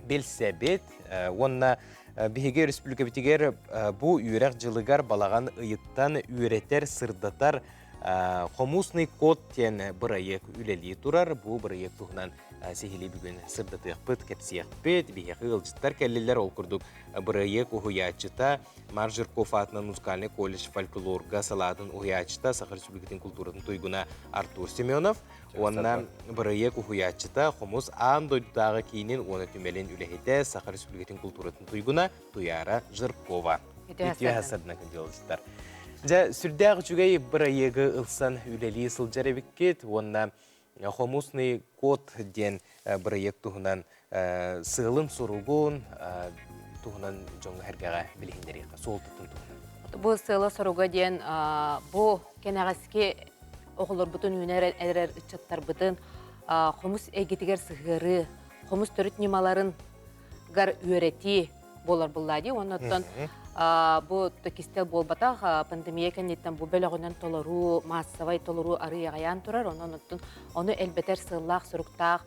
белсе бет, онна бейге республика бітігер бұл үйрек жылығар балаған ұйыттан үйретер сырдатар Хомусный код тен бұрайық үлелі тұрар, бұл бұрайық тұғынан сехілі бүгін сырдатық бұд, кәпсияқ бет, бейхі ғылжыттар кәлілер ол күрдік бұрайық ұхуячыта, Маржырков атынан музыкальный колледж фольклорға салатын ұхуячыта, Сахар Республикатын культуратын тұйгына Артур Семенов, онна бұрайық ұхуячыта, Хомус ан дойдудағы кейінен оны түмелен үләхеті Сахар Республикатын культуратын тұйгына Туяра Жыркова. Үтіе хасадына күнделістер. Жа сүрдәғы жүгей бір айығы ұлсан үлелі сылжары біккет, онна хомусный код ден бір айық тұғынан сығылын соруғын тұғынан жоңғы әргеға білігіндеріға, сол тұттың тұғынан. Бұл сығылы соруға ден бұл кенағаске оғылыр бұтын үйнер әрер үтчаттар бұтын хомус әгетігер сығыры, хомус түріт немаларын ғар үйреті болар бұллади, оннаттан бұл төкістел болбатақ пандемия кәнеттен бұл бөліғінен толыру, массавай толыру ары ағаян тұрар, оны әлбетер сыллақ, сұрықтақ,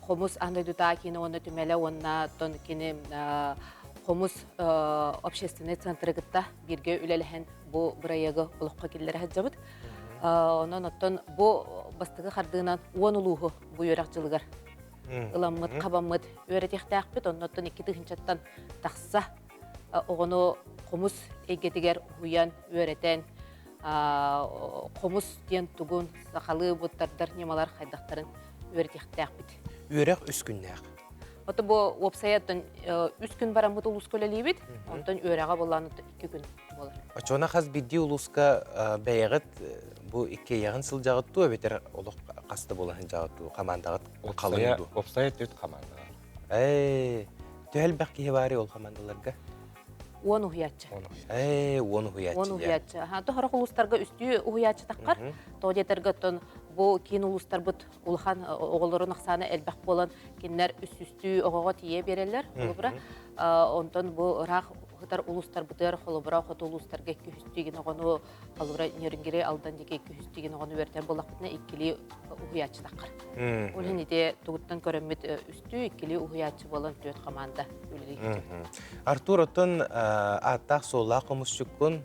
қомыс андайдутақ кені оны түмелі, оннаттан кені қомыс общественный центры ғытта бірге үлеліген бұл бірайығы ұлыққа келдері әджабыд. Оннаттан бұл бастығы қардығынан 10 ұлығы бұл өрақ жылығар. Ыламмыд, қабаммыд өретектәқ бет, оннаттан 2 тұхынчаттан тақса оғыны қомыс егетігер ұян өретен, қомыс ден тұғын сақалы бұттардар немалар қайдақтарын өретектәқ бет. Өрек үс күннәқ? Оты бұл опсаяттан 3 күн барамыд ұлыс көлелей бет, онтан өреға боланы 2 күн болар. Очона қаз бидді ұлысқа бәйіғіт бұл 2 яғын сыл жағытту, өбетер олық қасты болағын жағытту, қамандағыт қалыңды. Опсаят өт қамандағыр. Төхәл бәқкеге бары ол қамандаларға? 10 ұхиятчы. 10 ұхиятчы. 10 ұхиятчы. Тұхарық ұлыстарға үсті ұхиятчы таққар. Тоғдетергі тұн бұл кейін ұлыстар бұд ұлған оғылырын ақсаны әлбәқ болан кенлер үсті оғыға тие берелер. Онтан бұл ұрақ бутар улустар бутар холобра хот улустарга 200 огону холобра нернгире алдан дике 200 огону бертер болакпытна иккили угуячы такыр. Ол хиниде тугуттан көрөммөт үстү иккили угуячы болон төт команда үлелиги. Артур отон аттак солла комушчуккун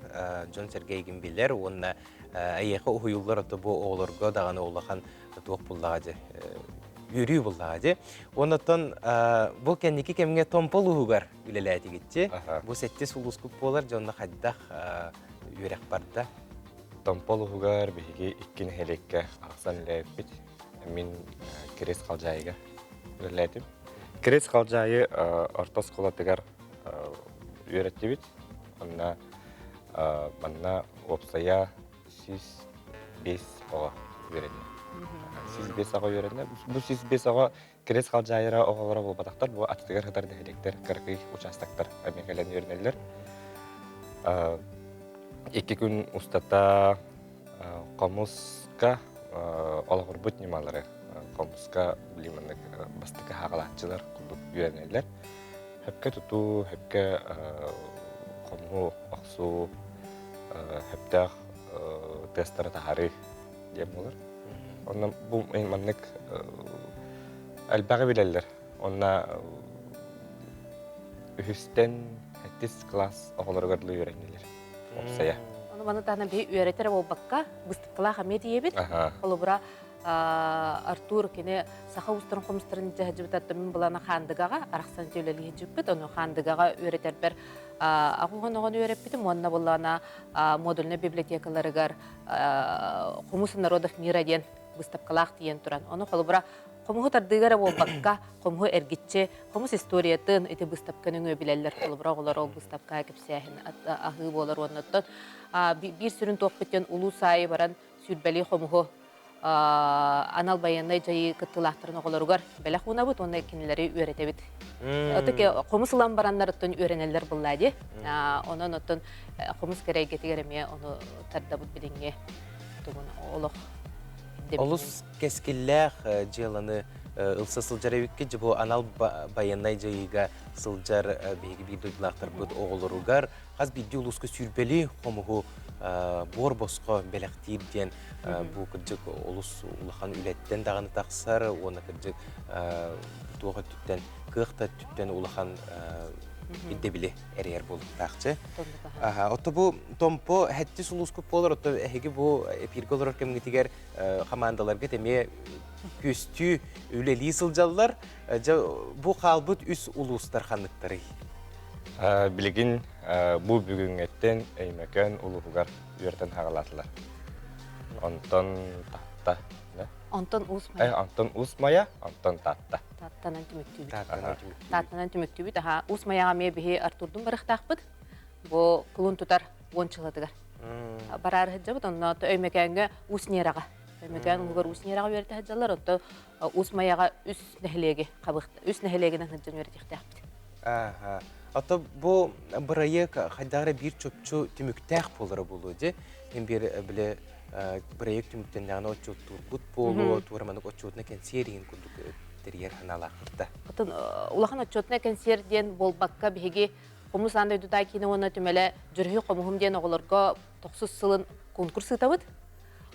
Жон Сергейгин билер, онна айяка уюллар ото бу оолорго даганы улахан тук буллагы үрүү буллагы. Онотон бу кенники кемге томпол угугар үлеләти гитти. Бу сетте сулускуп болар жонна хаддах үрек барда. Томпол угугар биги иккин хелекке аксан лепит. Мин керес калжайга үлеләтим. Керес калжайы ортос колатыгар үйрәттебит. Онна манна опсая 6-5 ага үйрәтне. 6-5 ага үйрәтне. Бу 6-5 ага керес калжайыра огалара болбатактар. Бу атыгар хатар дәһелектер, кыргый участоктар америкалар үйрәнелер. 2 күн устата комуска олагыр бут немалары. Комуска билимендик бастыка хагалатчылар кулдук үйрәнелер. Хепке туту, хепке кому аксу хептах тесттер тахари дип булар. Онна бу мендик албагы билелер. Онна үстен 8 класс оголорга үйрәнелер. Опсая. Оны баны тана бе үйрәтер болбакка, быстыкла хамет ебит. Холобра Артур кене саха устырын комустарын жахжыбытатты мен булана хандыгага араксан төлөлү жиппит, оны хандыгага үйрәтер бер агуган огон үйрәппитим, онна булана модульный библиотекаларыгар Комус народов мира ден выставкалах тиен туран. Оны холобра комугу тардыгара болбакка, комугу эргитче, комус историятын эти выставканын өбилелер холобра олар ол выставка кепсяхин агы болар онноттон. Бир сүрүн токпеттен улуу сайы баран сүрбели комугу анал баяндай жайы кыттылақтырын оғыларығар бәләқ ұнабыт, оны кенелері үйретебіт. Отыке қомыс ұлан барандар ұттын үйренелер бұллады. Онын ұттын қомыс керей кетігереме оны тардабыт білінге олық. Олыс кескілләқ жыланы ылса сылжар өкке жібі анал баяндай жайыға сылжар бейгі бір дұйлақтар бұд оғыларығар. Қаз бидді ұлысқы сүрбелі қомығы бор босқо белектирден бу кыржык улус улахан үлеттен даганы таксар, оны кыржык туга түттен кыхта түттен улахан иддебили эрер болуп такчы. Отто бу томпо хетти сулускуп болор, отто эги бу эпирголор кемгитигер командаларга теме көстү үлели сылжаллар, бу калбыт үс улустар ханныктары. Билигин бу бүгүнгеттен эймекен улугар үйрәтен хагалатылар. Антон татта. Антон усмая. Антон усмая, Антон татта. Таттанан түмүктүбүт. Таттанан түмүктүбүт. Усмаяга ме бихи Артурдун барыктакпыт. Бу кулун тутар 10 жылдыгар. Барар хыжабыт, онна өймекенге уснерага. Өймекен улугар уснерага үйрәтә хыжалар, отто усмаяга үс нәһлеге кабыкты. Үс нәһлегенен хыжан үйрәтәктәкпыт. Ата бу проект хайдары бир чөпчү түмүктәк болары болуды. Мен бир биле проект түмүктен дагы очут турбут болу, тураманы очутна кенсерин курдук терьер ханалакта. Атын улахан очутна кенсерден болбакка биги комус андай дутай кине оны түмеле жүрү комугум ден оголорго 90 сылын конкурс ытабыт.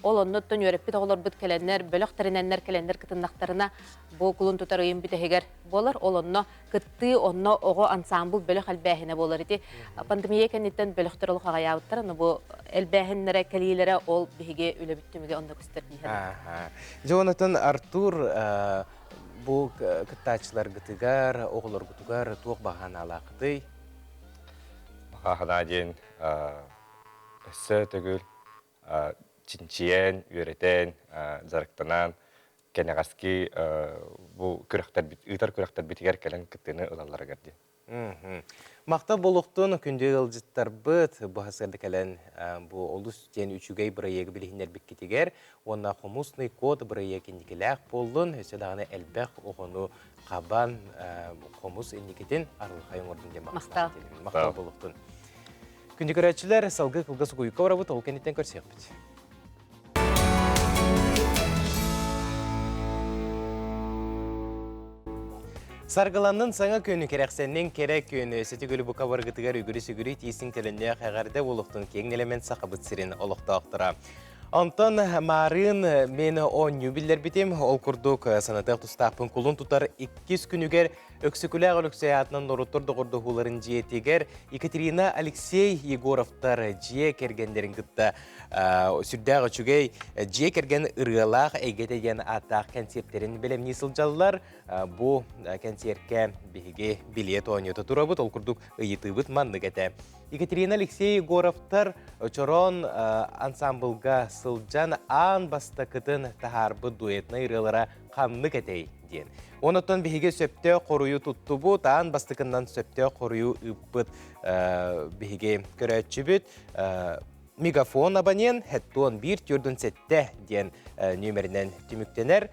Ол онноттон өрөппит оголор бит келеннер, бөлөк терененнер келеннер кытындактарына бу кулун тутар ыйым битегер болар. Ол онно кытты, онно ого ансамбл бөлөк албахине болар ити. Пандемия кенеттен бөлөктөр ол кагаябыттар, бу элбахиннере келилере ол биге үлөбүттүмүгө онно көстөрдү. Жонатан Артур бу кыттачылар гытыгар, оголор гытыгар тук баганалакты. Баганааден сөтөгүл чинчиен, үйретен, зарыктанан, кенегаски бу күрәктәр бит, ытар күрәктәр битигәр келен кыттыны ылаллар гәрди. Макта болуктун күндө ылжыттар бит, бу хасырды келен бу олус тен үчүгәй проект билһиннәр бик китигәр, онна хомусный код проект индикеләк болдун, өсө дагы элбәк огону кабан хомус индикетен арылхай ордун дем макта болуктун. Күндө көрәчләр салгы кылгыс куйка барабыт, ол кенеттен көрсәк бит. Sargılanın sana könü kereksennin kerek könü sütü gülü buka bargıtıgar ügürü sügürü tiysin telenliğe xeğerde buluktun keң element saqabıt sirin oluqtaqtıra. Anton Marin meni 10 yubillər bitim, ol kurduk sanataq tustapın kulun tutar 2 günüger öksükülə ölükseyatının noruttur doğurdu huların jiyetiger Ekaterina Alexey Yegorovtar jiye kergenlerin gıtta sürdəği çügey jiye kergen ırığalaq egetegen ataq konseptlerin bilem nisılcalılar bu konsertke bihige bilet oynuyordu turabıt, ol kurduk ıyıtıbıt manlı gete. Ekaterina Alexey Yegorovtar çoron ansamblga sılcan an bastakıtın taharbı duetna ırılara kanlık etey diyen. Onutun bihige söpte koruyu tuttu bu, ta'an bastıkından söpte koruyu ıppıt bihige körötçübüt. Megafon abanyen, hettuan bir türdün sette diyen nümerinden tümüktener.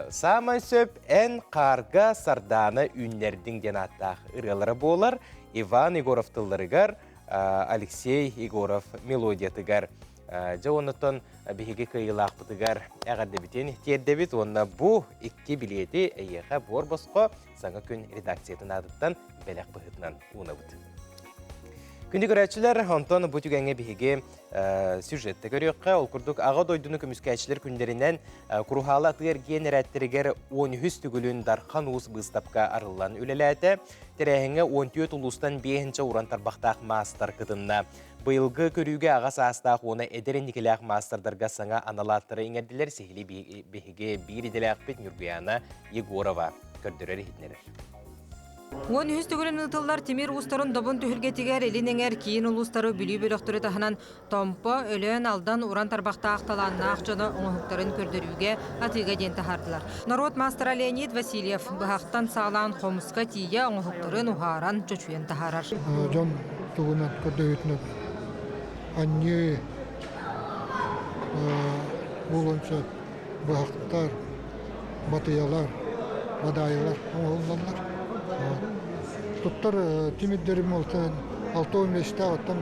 Samay söp en karga sardana ünlerdin den attaq ırılara boğlar. Ivan Igorov tıllarıgar, Alexey Igorov melodiyatıgar. Onutun bihige kıyılaq bıtıgar əğarda biten ihtiyarda bit. Onda bu 2 bileti eyeğe bor bosqo sana kün redaksiyatın adıttan belek bıhıtından una bıt. Күнді көрәтшілер, онтон бұл түгенге бігеге сюжетті көріққа, ол күрдік аға дойдыны көміскәтшілер күндерінен күрухалы атығыр ген әрәттірігер 13 түгілін дарқан уыз бұстапқа арылан өлеләті, тәрәхіңі 14 ұлыстан 5-ші уран тарбақтақ мастар кытынна. Бұйылғы көріуге аға састақ оны әдеріндікіләқ мастардарға саңа аналаттыры еңерділер сехілі бігеге бір еделәқ бет Нұргияна Егорова көрдірер етінерер. Он хүстігілін ұтылар темир ұстарын добын түхілгетігер елінеңер кейін ұлыстары бүлі бөліқтірі тахынан томпо өлен алдан уран тарбақта ақталанына ақчаны оңықтарын көрдіруге атыға ден тахардылар. Народ мастера Леонид Васильев бұғақтан сағылан қомысқа тие оңықтарын ұғаран чөчуен тахарар. Жон тұғынан көрдіғітінен анне болынша бұғақтар, батыялар, бадайылар, оңылданлар. Туттар тимиддерим олтан 6-15 оттан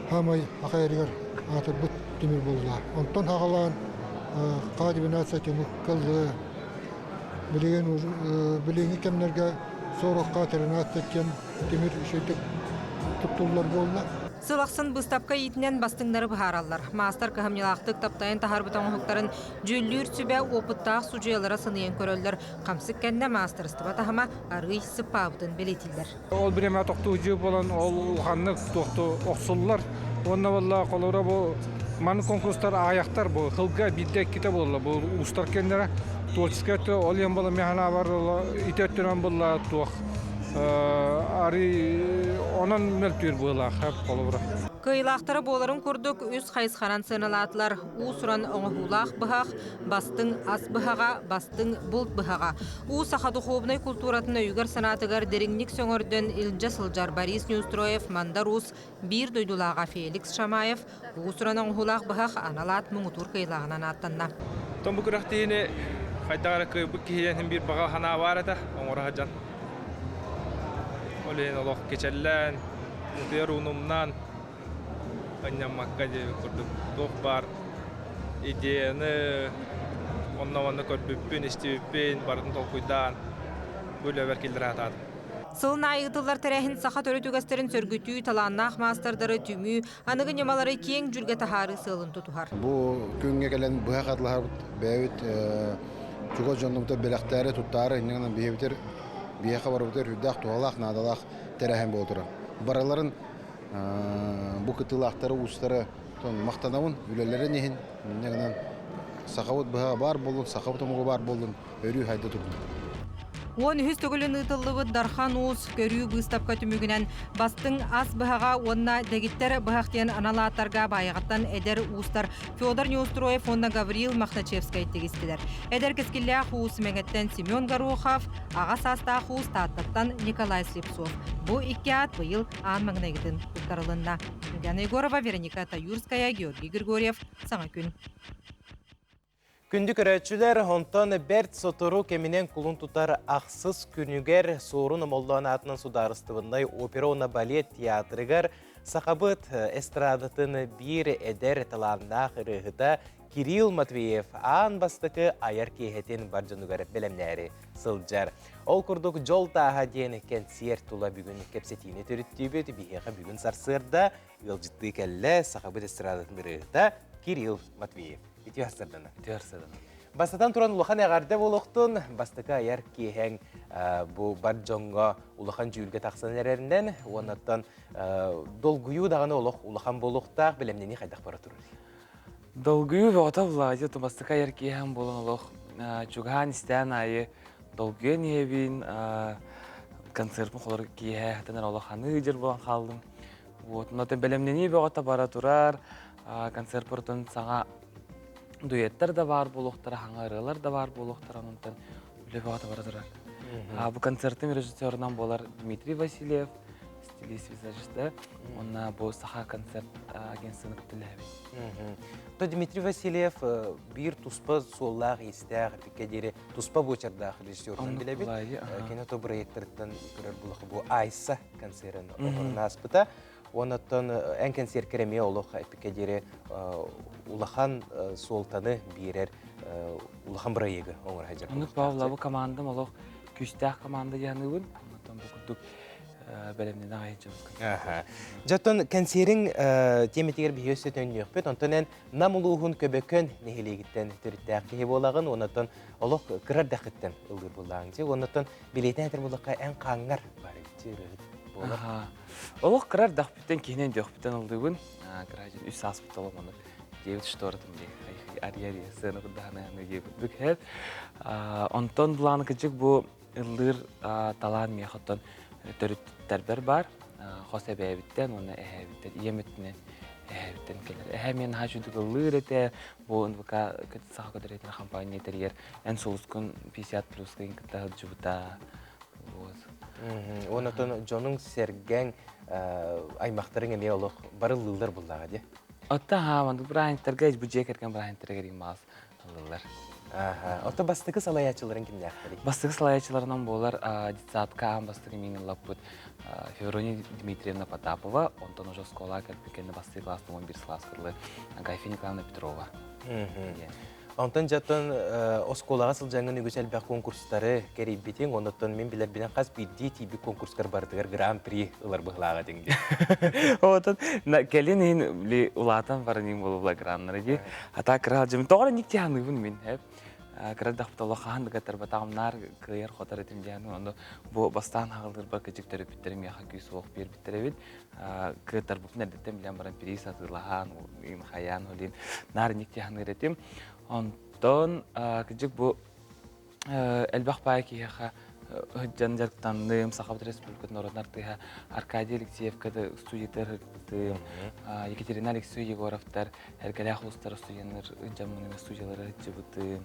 хамай акайрыгар атыр бут тимир болла. Онтан хагалан кадибинация тему кылды. Билеген кемнерге сорокка тернат теккен тимир шейтик туттулар болла. Сылақсын бұстапқа етінен бастыңдары бұхаралар. Мастар кахамнелақтық таптайын тахар бұтан ұхықтарын жүллүр сүбә опыттақ сұжиялара сынайын көрөлдер. Қамсық кәнді мастар ұстыба тахама арғый сыппабытын белетілдер. Ол біреме тоқты ұжы болан ол ұғанны тоқты оқсылылар. Онна болла қолыра бұл маны конкурстар аяқтар бұл. Қылға биддек кете болла. Бұл ұстар кәндері творческетті ол ен болы механа бар итеттінен болла туақ. Ари онан мөлтүр була хап колубра. Кыйлақтары боларын көрдік үз қайысқаран сыналатылар. У сұран оңығулақ бұхақ, бастың ас бұхаға, бастың бұлт бұхаға. У сақады қобынай культуратына үйгір санатығар деріңнік сөңірден Илджа Сылжар Борис Неустроев, Мандарус, бір дойдулаға Феликс Шамаев, у сұран оңығулақ бұхақ аналат мұңытур кыйлағынан аттанна. Том бұл күрақтейіне қайдағары көйбік кейден бір баға хана бар еді, оңыраға жан. Olen Allah geçerlen, mutluyarunumdan annem makkadı kurduk dokbar ideyini onunla körbüpün istüpün barın tolkuydan böyle verkildir atadı. Sılın ayıgıtıllar tərəhin saxa törü tügəstərin sörgütü, talanaq mastardары tümü, anıgı nemaları keң жүрge taharı sığılın tutuhar. Bu künge gelen bu hakatlar bəyüt çoğu canlımda beləkləri tuttarı inanın bəyütür. Bir xabar ötür hüddaq tuğalaq nadalaq tərəhin boldurar. Baraların bu kıtılaqları ustara maqtanavın ülələri nehin nəgəndən saqavut bağa bar bolun, saqavut omuğu bar bolun, örü hayda turdun. Он хүс төгілін ұтылығы дархан уыз көрі бұстапқа түмігінен бастың ас бұхаға онна дәгіттер бұхақтен аналаттарға байығаттан әдер уыстар Федор Неустроев онна Гавриил Махначевскай тегістілер. Әдер кескілі уыз мәңеттен Семен Горохов, аға саста уыз таттаттан Николай Слепцов. Бұ икі ат бұйыл аң маңнайғытын құттарылында. Яна Егорова, Вероника Таюрская, Георгий Григорьев, Саңа күн. Күнді көрәтшілер, онтан бәрт сотыру кемінен күлін тұтар ақсыз күнігер соғырын молдуан атының сударыстығындай опера балет театрығар сақабыт эстрадатын бір әдер таланнақ рығыда Кирилл Матвеев аан бастықы аяр кейхетін баржынугар белемнәрі сылжар. Ол күрдік жол таға ден концерт тула бүгін кепсетіне төріттүйбет, бейхеға бүгін сарсырда, ылжытты кәлі сақабыт эстрадатын біріғіта Кирилл Матвеев. Ити асырдана. Бастатан туран улахан ағарды болуқтын, бастықы аяр кейхен бұл баржонға улахан жүйілге тақсан әрерінден, онаттан долгүйу дағаны улахан болуқтақ білемнені қайдақ бара тұрыр. Долгую вota владе, то бастыка яркием было лох. Чуган стен ай долгую невин концерт мухлар кие, тенер олоханы жер болан халдым. Вот, но тем белемнени вota бара турар, концерт портон сага дуэттер да бар болуктар, хаңарылар да бар болуктар, анантан биле вota бара турар. Бу концерттин режиссерынан болар Дмитрий Васильев, стилист визажист, он бу саха концерт агентствоны күтүлөбү. То Дмитрий Васильев бир туспа соллах истәр пикедери туспа бочарда режиссердан билебит. Кино то проекттардан көрөр булах бу Айса концертын орнаспыта. Онаттан эн концерт кереме олох пикедери улахан солтаны бирер улахан проекты оңор хажар. Ну Павла бу команда олох күстәк команда яныбын. Онаттан бу күтүк белемнен айчыбыз. Жаттан концертин тематигер бейөсөтөн нөкпөт, онтонен намулуухун көбөкөн нехилегиттен түрттәк кеhe болагын, онаттан олох кырар дақыттан ылдыр болағын же, онаттан билетен әтір болаққа ән қаңар бар болар. Олох кырар дақпыттен кейінен дөқпыттен ылдығын, кыражын үс аспыт оламаны, жевіт штортым де, ария-ария сыны құдағына жевіт бүк. Онтон бұланы күчік бұл ылдыр талан мияқыттан төрүттер бар, хосе бәйбіттен, оны әйбіттен, иеметтінен әйбіттен келер. Әймен хажудық ылыр әте, бұл НВК сақа көдіретін компания етерер, ән солыскын 50 плюсқа инкітті жүбіта. Онатын жоның сәрген аймақтарын әме олық бары лылдар бұлдаға де? Отта мандық бірайынттарға әж бүджек әрген бірайынттарға керейін мағыз лылдар. Ота бастығы салаячыларын кімде ақтары? Бастығы салаячыларынан болар детсадка бастығы менің лаппыт Феврония Дмитриевна Потапова, онтан уже скола кәлпекені бастығы класты 11 класс кырлы Гайфия Николаевна Петрова. Онтан жаттан осколаға сылжаңын үгісел бәк конкурстары керейіп бетен, онтан мен білер бінен қас бейді тейбі конкурскар бардығар гран-при ұлар бұғылаға деңде. Онтан кәлен ең ұлатан барын ең болу бұла граннары де. Ата кырал жемін тоғырын некте анығын мен. Кырал дақпыта олақаған дұғаттар батағымнар күйер қотар етім дейіні. Онда бұл бастан ағылдыр бар көжіктері біттерім яқа күйісі оқ бер біттері бет. Күйеттар бұпын әрдеттен білен баран перейс атылаған, қаян олен нар некте анығыр етім. Онтон көжік бұл әлбақ бай кейіға жан жарықтандым, Сақабыт Республикатын орындар тыға Аркадий Алексеевкады студиятар хырттым, Екатерина Алексей Егоровтар, әргәлі ақылыстар студияныр, жамынымен студиялары жыбытым.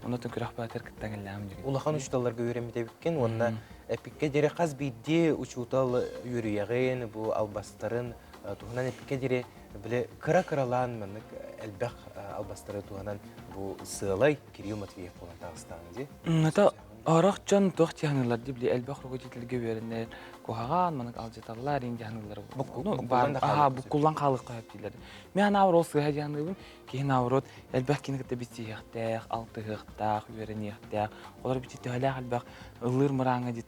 Онытын күрәқ бәтер кіттен әлләм деген. Улахан ұчталарға өремеде біткен, онына әпікке дере қаз бейде ұчутал үйріяғын, бұл албастарын туғынан әпікке дере біле кыра-кыралан мәнік әлбәқ албастары туғынан бұл сығалай Кирилл Матвеев болан тағыстағын де? Арақ жан тоқ тияңылар деп, әлбәқ ругететілге өрінер, көғаған, мұнық алжеталар, ең тияңылар. Бұққулан қалық қойып дейлер. Мен ауыр ол сыға тияңылығын, кейін ауыр от, әлбәқ кенігітті бітті еқтәқ, алты еқтәқ, өрін еқтәқ. Олар бітті әләқ әлбәқ ұлыр мұраңы дейт,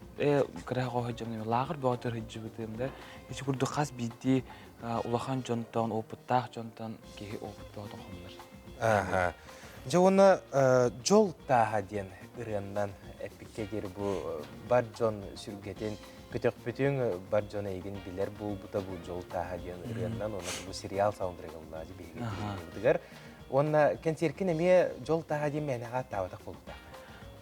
күрәқ қойып жамын, лағыр бұғатыр хүджі бұтымды. Еші күрді қас бітті ұлақан жонтан, опыттақ жонтан, кейі опыт бұғатын қомылар. Жауына жол тағы ден ұрыннан әпікке дер бұл бар жон сүргетін көтек бүтін бар жона еген білер бұл бұта бұл жол тағы ден ұрыннан оны бұл сериал саундырығы бұлады бейгер. Оны концерткен әме жол тағы ден мәнеға аттауатақ болуқтақ?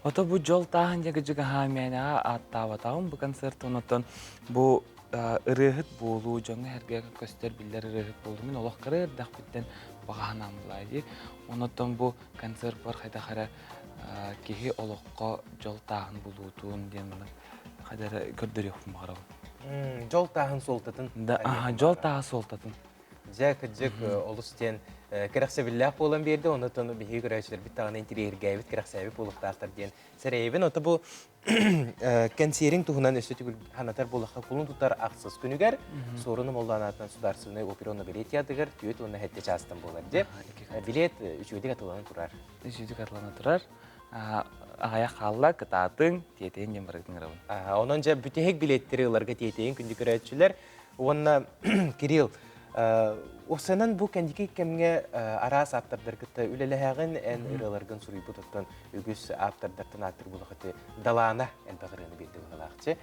Ота бұл жол тағын жағы жүгі мәнеға аттауатағын бұл концерт онытын бұл ырығыт болу, жоңы әрге көстер білдер ырығыт болу. Мен олақ қырыр дақпеттен бағанам бұлайды. Онытын бұл концерт бар қайда қара кейі олыққа жол тағын болуытуын ден мұны қайдары көрдір еқпін бағарау. Жол тағын солтатын? Жол тағы солтатын. Кыджык олустен кыраксабиллах болан берди, оны тону бихи көрәчләр бит тагын интерьер гәвит кыраксабы булыктактыр дигән. Сәрәйбен оты бу консеринг туһунан өстө түгел ханатар булакка кулун тутар аксыз күнүгәр, сорыны молланатан сударсыны операны билет ядыгар, түйет оны хәтте частан булар дип. Билет 3-дик атыланы турар. 3-дик атыланы турар. Ағая қалла кытатын тетейін дем барыдың рауын. Онан жа бүтек билеттері оларға тетейін күнді көрәтшілер. Онна Кирилл, осынан бұл кәндеке кәмге арас аптардар кітті үлеләғін ән ұрыларғын сұрый бұтыттан үгіз аптардартын аттыр бұлықыты далана әлбағырыны берді бұлақчы?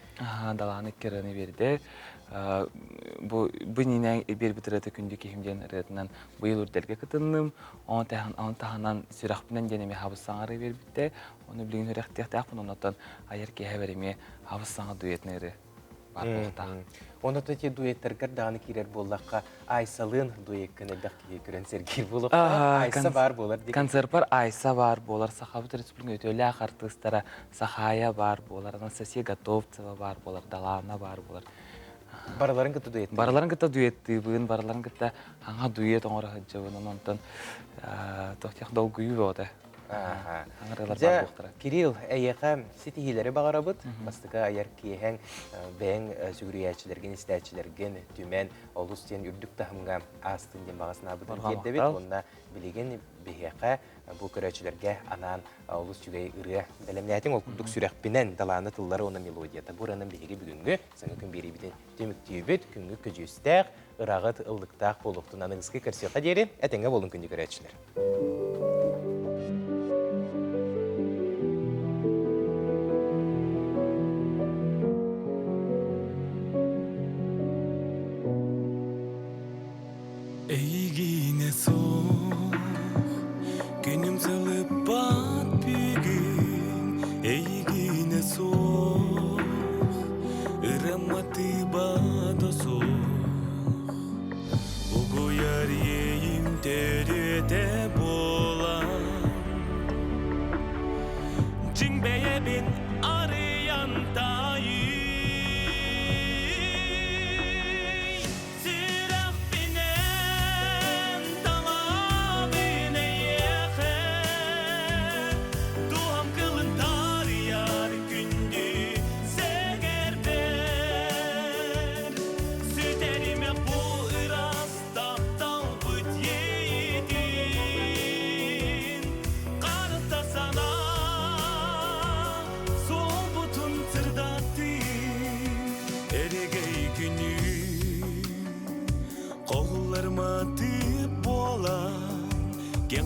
Даланы керіні берді. Бұл ненен бер бітірәті күнді кехімден ұрытынан бұйыл үрдәлге кітіннім. Оны тағынан сүрақпінен денеме хабыссаңары бер бітті. Оны білген үрәқтіяқты ақпын онаттан айыр кеге бәреме хабыссаңа дуетін әрі бар болықта. Оны төте дуеттергер дағаны керер болаққа Айсалын дуеккіні бәқкеге көрен сергер болықта. Айса бар болар. Концерт бар, Айса бар болар. Сахабыт республика өтелі артыстара Сахая бар болар. Анастасия Готовцева бар болар. Далана бар болар. Бараларын кітті дуетті? Бараларын кітті дуетті бұғын. Бараларын кітті аңа дует оңыры ғыджауын. Онтан тоқтияқ долгүйі болды. Кирилл, әйеқа сетихилері бағарабыд, бастыға аяр кейхен бәң сүгірiyәтшілерген, істәтшілерген түмен олыстен үрдік тахымға астын ден бағасына бұдын кердебет, онына білеген бейеқа бұл көрәтшілерге анан олыс жүгей ұры дәлемнәтің ол күрдік сүрәқпінен даланы тыллары оны мелодията. Бұранын бейге бүгінгі саңы күн бері бітін төміктейбет, күнгі күжістәқ, ұрағыт ылдықтақ болуқтың аныңызғы көрсеуға дері, әтенге болын күнді көрәтшілер. Eygine soğuk, günüm salıp bat bugün. Eygine soğuk, ıramatı bada soğuk. Ugu yariyim terede bolan. Cingbeye bin arayan tayı.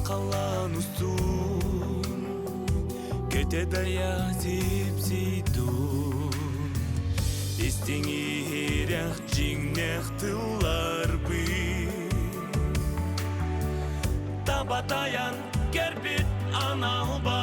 Kalan ustun Köte daya zipsidun İstini herek cinnek tıllar bir Tabatayan gerbit anal bar